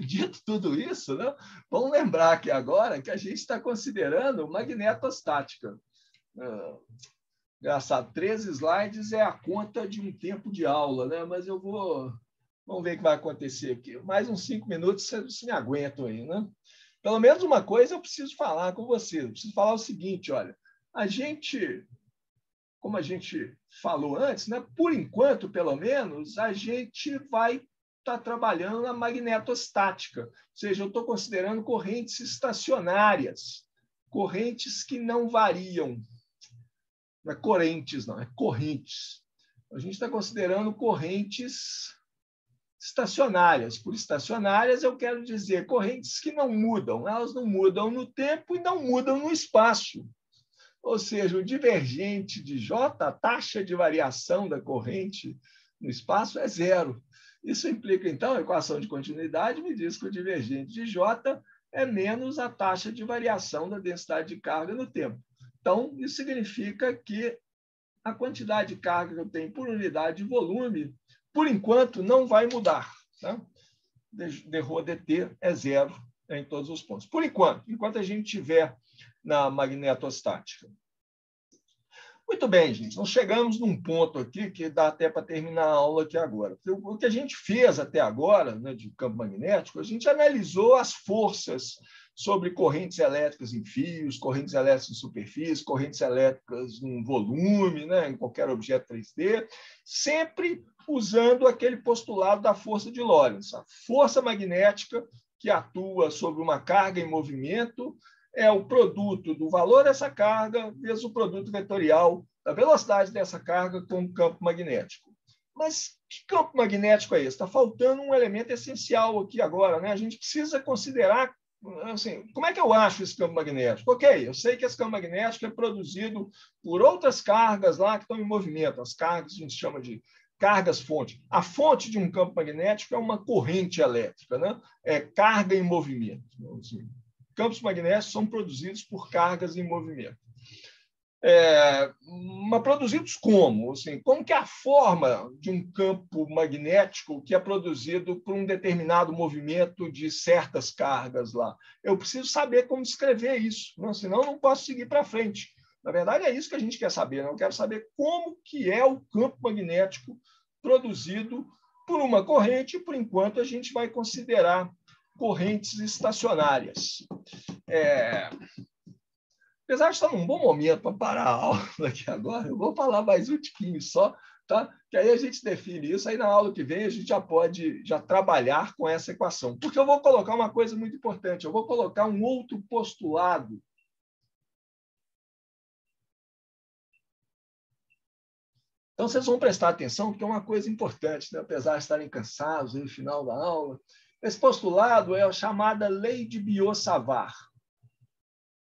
Dito tudo isso, né, vamos lembrar aqui agora que a gente está considerando magnetostática. Engraçado, 13 slides é a conta de um tempo de aula, né? Mas eu vou... Vamos ver o que vai acontecer aqui. Mais uns 5 minutos, vocês me aguentam aí, né? Pelo menos uma coisa eu preciso falar com vocês. Eu preciso falar o seguinte, olha, como a gente falou antes, né? Por enquanto, pelo menos, a gente vai estar trabalhando na magnetostática. Ou seja, eu estou considerando correntes estacionárias, correntes que não variam. Não é correntes, não, é correntes. A gente está considerando correntes estacionárias. Por estacionárias, eu quero dizer correntes que não mudam. Elas não mudam no tempo e não mudam no espaço. Ou seja, o divergente de J, a taxa de variação da corrente no espaço é zero. Isso implica, então, a equação de continuidade me diz que o divergente de J é menos a taxa de variação da densidade de carga no tempo. Então, isso significa que a quantidade de carga que eu tenho por unidade de volume, por enquanto, não vai mudar. Tá? Dρ dt é zero em todos os pontos. Por enquanto a gente estiver na magnetostática. Muito bem, gente. Nós chegamos num ponto aqui que dá até para terminar a aula aqui agora. O que a gente fez até agora, né, de campo magnético, a gente analisou as forças sobre correntes elétricas em fios, correntes elétricas em superfície, correntes elétricas em volume, né, em qualquer objeto 3D, sempre usando aquele postulado da força de Lorentz. A força magnética que atua sobre uma carga em movimento é o produto do valor dessa carga vezes o produto vetorial da velocidade dessa carga com o campo magnético. Mas que campo magnético é esse? Está faltando um elemento essencial aqui agora, né? A gente precisa considerar, assim, como é que eu acho esse campo magnético? Ok, eu sei que esse campo magnético é produzido por outras cargas lá que estão em movimento. As cargas a gente chama de cargas-fonte. A fonte de um campo magnético é uma corrente elétrica, né? É carga em movimento. Assim, campos magnéticos são produzidos por cargas em movimento. Mas produzidos como? Assim, como que é a forma de um campo magnético que é produzido por um determinado movimento de certas cargas lá? Eu preciso saber como descrever isso, né? Senão eu não posso seguir para frente. Na verdade, é isso que a gente quer saber. Né? Eu quero saber como que é o campo magnético produzido por uma corrente. Por enquanto, a gente vai considerar correntes estacionárias. Apesar de estar num bom momento para parar a aula aqui agora, eu vou falar mais um tiquinho só, tá? Que aí a gente define isso, aí na aula que vem a gente já pode trabalhar com essa equação. Porque eu vou colocar uma coisa muito importante, eu vou colocar um outro postulado. Então, vocês vão prestar atenção, porque é uma coisa importante, né? Apesar de estarem cansados no final da aula. Esse postulado é a chamada lei de Biot-Savart.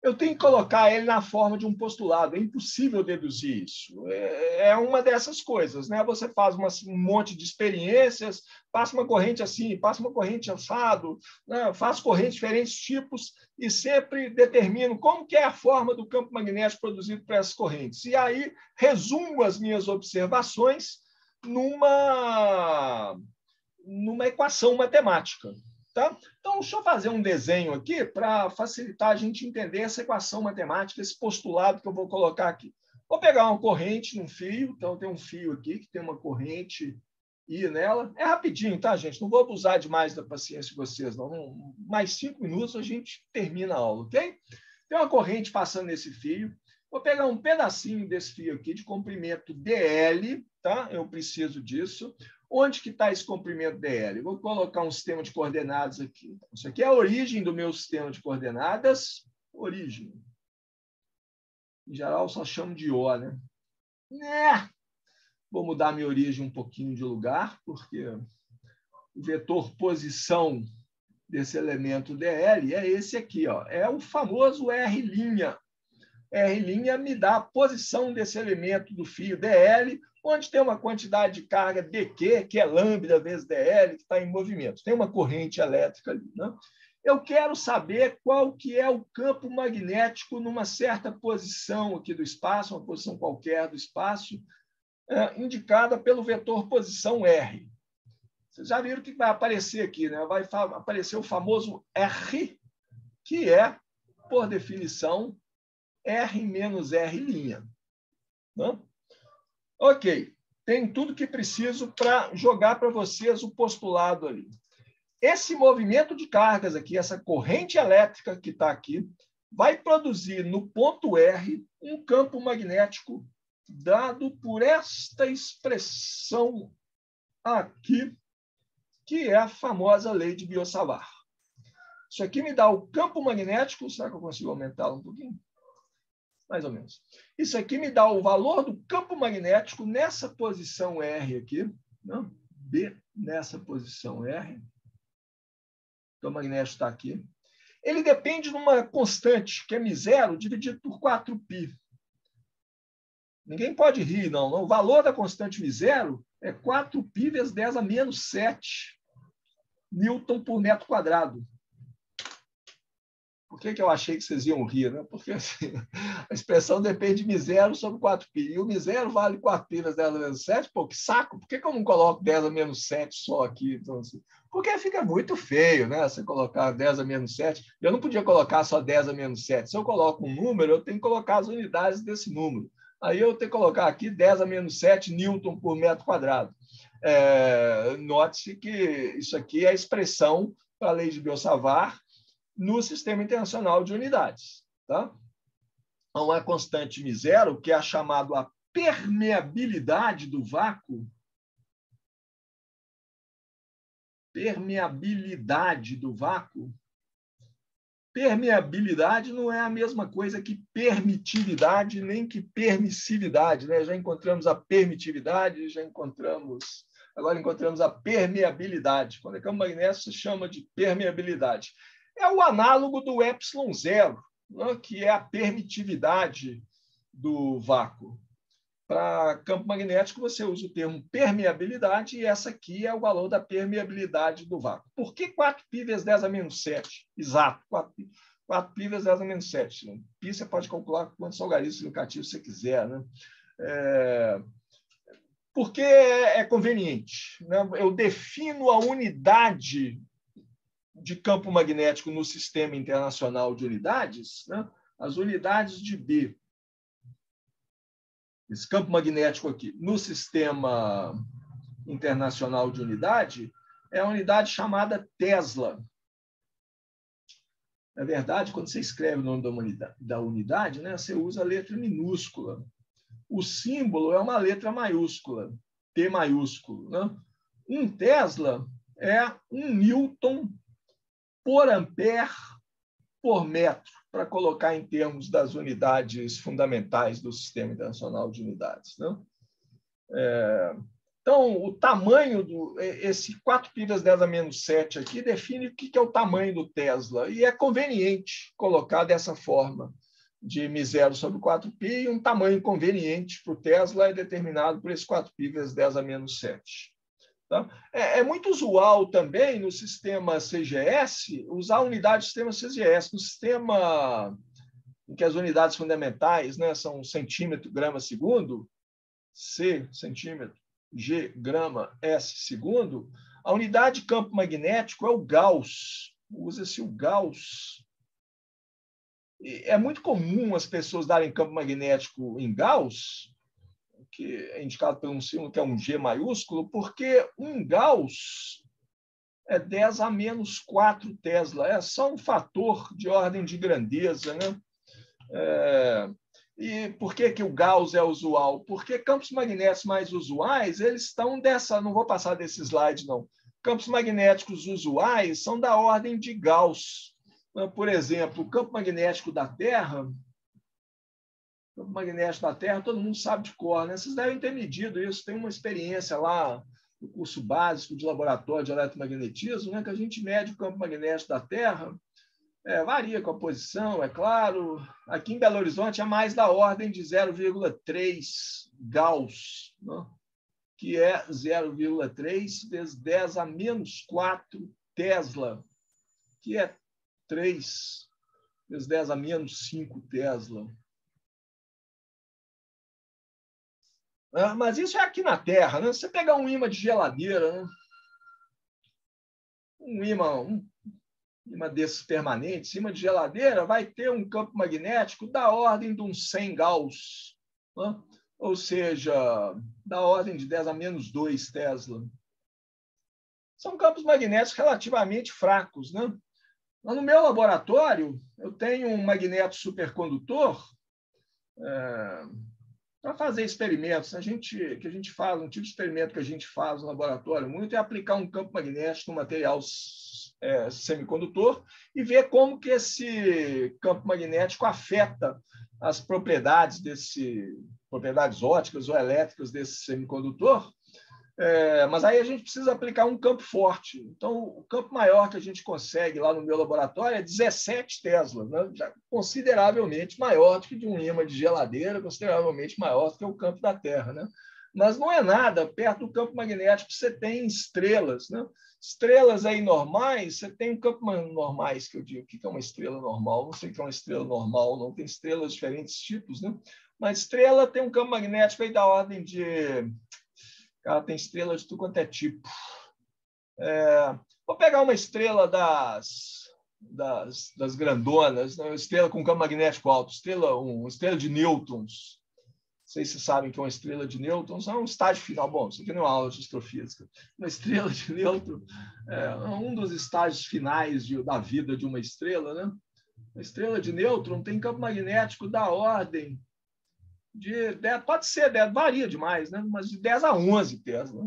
eu tenho que colocar ele na forma de um postulado. É impossível deduzir isso. É uma dessas coisas, né? Você faz um monte de experiências, passa uma corrente assim, passa uma corrente assado, né? Faz correntes de diferentes tipos e sempre determino como que é a forma do campo magnético produzido por essas correntes. E aí resumo as minhas observações numa equação matemática. Tá? Então, deixa eu fazer um desenho aqui para facilitar a gente entender essa equação matemática, esse postulado que eu vou colocar aqui. Vou pegar uma corrente num fio, então tem um fio aqui que tem uma corrente I nela. É rapidinho, tá, gente? Não vou abusar demais da paciência de vocês, não. Mais 5 minutos a gente termina a aula, ok? Tem uma corrente passando nesse fio. Vou pegar um pedacinho desse fio aqui de comprimento DL, tá? Eu preciso disso. Onde que está esse comprimento DL? Vou colocar um sistema de coordenadas aqui. Isso aqui é a origem do meu sistema de coordenadas. Origem. Em geral, só chamo de O, né? Vou mudar minha origem um pouquinho de lugar, porque o vetor posição desse elemento DL é esse aqui, ó. É o famoso R'. R' me dá a posição desse elemento do fio DL, onde tem uma quantidade de carga dQ, que é lambda vezes DL, que está em movimento. Tem uma corrente elétrica ali, né? Eu quero saber qual que é o campo magnético numa certa posição aqui do espaço, uma posição qualquer do espaço, indicada pelo vetor posição R. Vocês já viram que vai aparecer aqui, né? Vai aparecer o famoso R, que é, por definição, R menos R'. Né? Ok, tem tudo que preciso para jogar para vocês o postulado ali. Esse movimento de cargas aqui, essa corrente elétrica que está aqui, vai produzir no ponto R um campo magnético dado por esta expressão aqui, que é a famosa lei de Biot-Savart. Isso aqui me dá o campo magnético. Será que eu consigo aumentá-lo um pouquinho? Mais ou menos. Isso aqui me dá o valor do campo magnético nessa posição R aqui, não? B nessa posição R. Então, o magnético está aqui. Ele depende de uma constante, que é μ0, dividido por 4π. Ninguém pode rir, não. O valor da constante μ0 é 4π vezes 10 a menos 7 newton por metro quadrado. Por que eu achei que vocês iam rir? Né? Porque assim, a expressão depende de μ0 sobre 4π. E o μ0 vale 4π vezes 10 a menos 7. Pô, que saco! Por que eu não coloco 10 a menos 7 só aqui? Então, assim, porque fica muito feio, né? Você colocar 10 a menos 7. Eu não podia colocar só 10 a menos 7. Se eu coloco um número, eu tenho que colocar as unidades desse número. Aí eu tenho que colocar aqui 10 a menos 7 newton por metro quadrado. Note-se que isso aqui é a expressão para a lei de Biot-Savart no Sistema Internacional de Unidades. Tá? Então, a constante μ0, que é a chamada permeabilidade do vácuo, permeabilidade não é a mesma coisa que permitividade, nem que permissividade. Né? Já encontramos a permitividade, agora encontramos a permeabilidade. Quando é campo magnético, se chama de permeabilidade. É o análogo do ε0, né, que é a permitividade do vácuo. Para campo magnético, você usa o termo permeabilidade e essa aqui é o valor da permeabilidade do vácuo. Por que 4π vezes 10 a menos 7? Exato, 4π vezes 10 a menos 7. Π você pode calcular quantos algarismos significativos você quiser. Né? Porque é conveniente. Né? Eu defino a unidade de campo magnético no Sistema Internacional de Unidades, né? As unidades de B. Esse campo magnético aqui, no Sistema Internacional de Unidade, é a unidade chamada Tesla. Na verdade, quando você escreve o nome da unidade, né, você usa a letra minúscula. O símbolo é uma letra maiúscula, T maiúsculo. Né? 1 Tesla é 1 newton por ampere por metro, para colocar em termos das unidades fundamentais do Sistema Internacional de Unidades. Né? Então, o tamanho esse 4π10⁻⁷ aqui define o que é o tamanho do Tesla. E é conveniente colocar dessa forma, de μ0 sobre 4π, e um tamanho conveniente para o Tesla é determinado por esse 4π × 10⁻⁷. Tá? É muito usual também no sistema CGS usar a unidade do sistema CGS. No sistema em que as unidades fundamentais, né, são centímetro, grama, segundo, C, centímetro, G, grama, S, segundo, a unidade de campo magnético é o Gauss. Usa-se o Gauss. E é muito comum as pessoas darem campo magnético em Gauss, que é indicado por um símbolo que é um G maiúsculo, porque um Gauss é 10⁻⁴ Tesla. É só um fator de ordem de grandeza, né? E por que o Gauss é usual? Porque campos magnéticos mais usuais, eles estão dessa... Não vou passar desse slide, não. Campos magnéticos usuais são da ordem de Gauss. Por exemplo, o campo magnético da Terra... O campo magnético da Terra, todo mundo sabe de cor, né? Vocês devem ter medido isso. Tem uma experiência lá no curso básico de laboratório de eletromagnetismo, né? Que a gente mede o campo magnético da Terra. Varia com a posição, é claro. Aqui em Belo Horizonte é mais da ordem de 0,3 Gauss, né? Que é 0,3 vezes 10⁻⁴ Tesla, que é 3 vezes 10⁻⁵ Tesla. Mas isso é aqui na Terra, né? Você pegar um ímã de geladeira, né? Um ímã desses permanentes, ímã de geladeira, vai ter um campo magnético da ordem de uns 100 Gauss, né? Ou seja, da ordem de 10⁻² Tesla. São campos magnéticos relativamente fracos, né? No meu laboratório, eu tenho um magneto supercondutor para fazer experimentos. Um tipo de experimento que a gente faz no laboratório muito é aplicar um campo magnético no material semicondutor e ver como que esse campo magnético afeta as propriedades ópticas ou elétricas desse semicondutor. Mas aí a gente precisa aplicar um campo forte. Então, o campo maior que a gente consegue lá no meu laboratório é 17 Tesla, né? Já consideravelmente maior do que de um ímã de geladeira, consideravelmente maior do que o campo da Terra, né? Mas não é nada perto do campo magnético que você tem em estrelas, né? Estrelas aí normais, você tem um campo normais, que eu digo. O que é uma estrela normal? Não sei o que é uma estrela normal, não. Tem estrelas de diferentes tipos, né? Mas estrela tem um campo magnético aí da ordem de... Ela tem estrelas de tudo quanto é tipo. Vou pegar uma estrela das grandonas, né? Uma estrela com campo magnético alto, estrela de nêutrons. Não sei se vocês sabem que é uma estrela de nêutrons é um estágio final. Bom, isso aqui não é uma aula de astrofísica. Uma estrela de nêutron é um dos estágios finais da vida de uma estrela, né? Uma estrela de nêutron tem campo magnético da ordem de 10, pode ser 10, varia demais, né? Mas de 10 a 11 Tesla.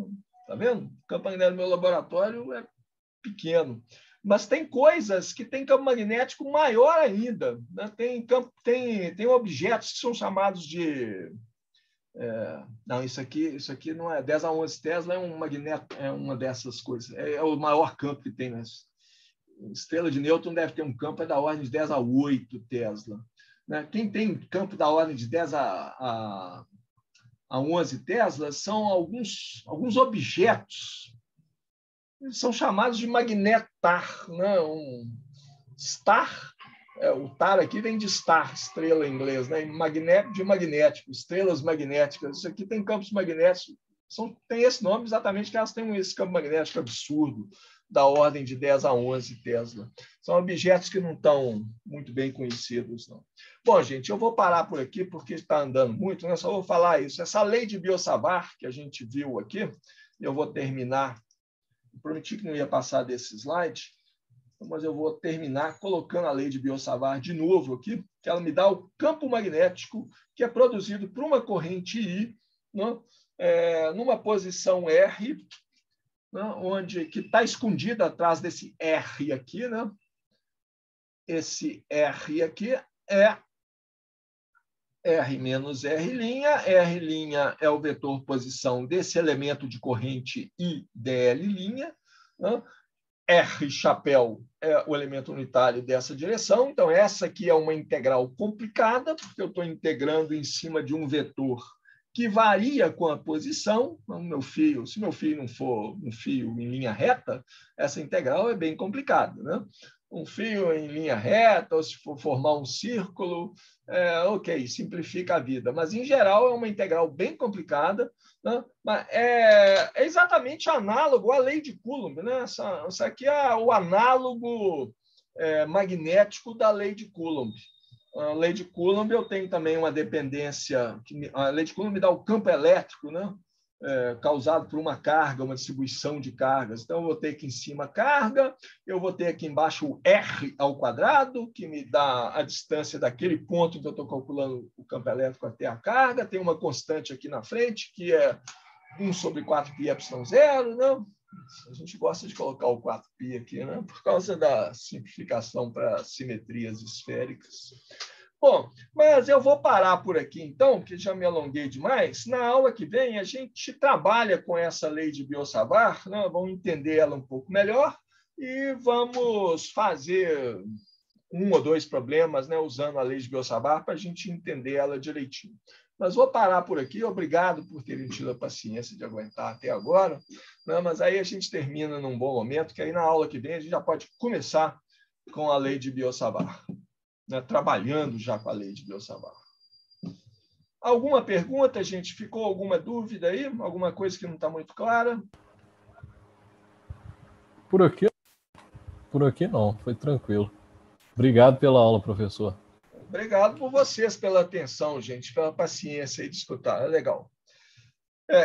Tá vendo? O campo magnético do meu laboratório é pequeno. Mas tem coisas que têm campo magnético maior ainda, né? Tem objetos que são chamados de... não, isso aqui não é 10 a 11 Tesla, é um magneto, é uma dessas coisas. É o maior campo que tem. Né? Estrela de nêutron deve ter um campo da ordem de 10 a 8 Tesla. Né? Quem tem campo da ordem de 10 a 11 Tesla são alguns objetos, são chamados de magnetar. Né? Star, o tar aqui vem de star, estrela em inglês, né? De magnético, estrelas magnéticas. Isso aqui tem campos magnéticos, tem esse nome exatamente que elas têm esse campo magnético absurdo, da ordem de 10 a 11 Tesla. São objetos que não estão muito bem conhecidos, não. Bom, gente, eu vou parar por aqui, porque está andando muito, né? Só vou falar isso. Essa lei de Biot-Savart, que a gente viu aqui, eu vou terminar. Eu prometi que não ia passar desse slide, mas eu vou terminar colocando a lei de Biot-Savart de novo aqui, que ela me dá o campo magnético que é produzido por uma corrente I, né? Numa posição R, né, que está escondida atrás desse R aqui, né? Esse R aqui é R menos R'. R' é o vetor posição desse elemento de corrente I dl'. Né? R chapéu é o elemento unitário dessa direção. Então, essa aqui é uma integral complicada, porque eu estou integrando em cima de um vetor que varia com a posição. Se meu fio não for um fio em linha reta, essa integral é bem complicada, né? Um fio em linha reta, ou se for formar um círculo, ok, simplifica a vida. Mas, em geral, é uma integral bem complicada, né? Mas é exatamente análogo à lei de Coulomb, né? Isso aqui é o análogo magnético da lei de Coulomb. A lei de Coulomb, eu tenho também uma dependência. A lei de Coulomb me dá o campo elétrico, né? Causado por uma carga, uma distribuição de cargas. Então, eu vou ter aqui em cima carga, eu vou ter aqui embaixo o R ao quadrado, que me dá a distância daquele ponto que eu estou calculando o campo elétrico até a carga. Tem uma constante aqui na frente, que é 1 sobre 4πε0. Né? A gente gosta de colocar o 4π aqui, né? Por causa da simplificação para simetrias esféricas. Bom, mas eu vou parar por aqui, então, que já me alonguei demais. Na aula que vem, a gente trabalha com essa lei de Biot-Savart, né? Vamos entender ela um pouco melhor e vamos fazer 1 ou 2 problemas, né, usando a lei de Biot-Savart para a gente entender ela direitinho. Mas vou parar por aqui. Obrigado por terem tido a paciência de aguentar até agora. Né? Mas aí a gente termina num bom momento, que aí na aula que vem a gente já pode começar com a lei de Biot-Savart. Né, trabalhando já com a lei de Biot-Savart. Alguma pergunta, gente? Ficou alguma dúvida aí? Alguma coisa que não está muito clara? Por aqui não, foi tranquilo. Obrigado pela aula, professor. Obrigado por vocês, pela atenção, gente, pela paciência aí de escutar. É legal.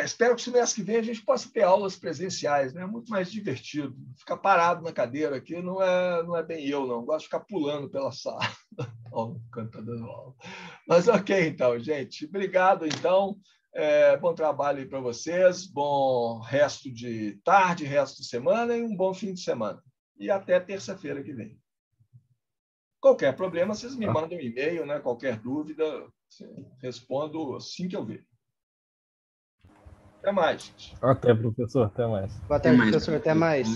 Espero que o semestre que vem a gente possa ter aulas presenciais, né? Muito mais divertido. Ficar parado na cadeira aqui não é bem eu, não. Gosto de ficar pulando pela sala. O canto tá dando aula. Mas ok, então, gente. Obrigado, então. Bom trabalho aí para vocês. Bom resto de tarde, resto de semana e um bom fim de semana. E até terça-feira que vem. Qualquer problema, vocês me mandam um e-mail, né? Qualquer dúvida, respondo assim que eu ver. Até mais, gente. Até, professor. Até mais. Boa tarde, professor. Até mais.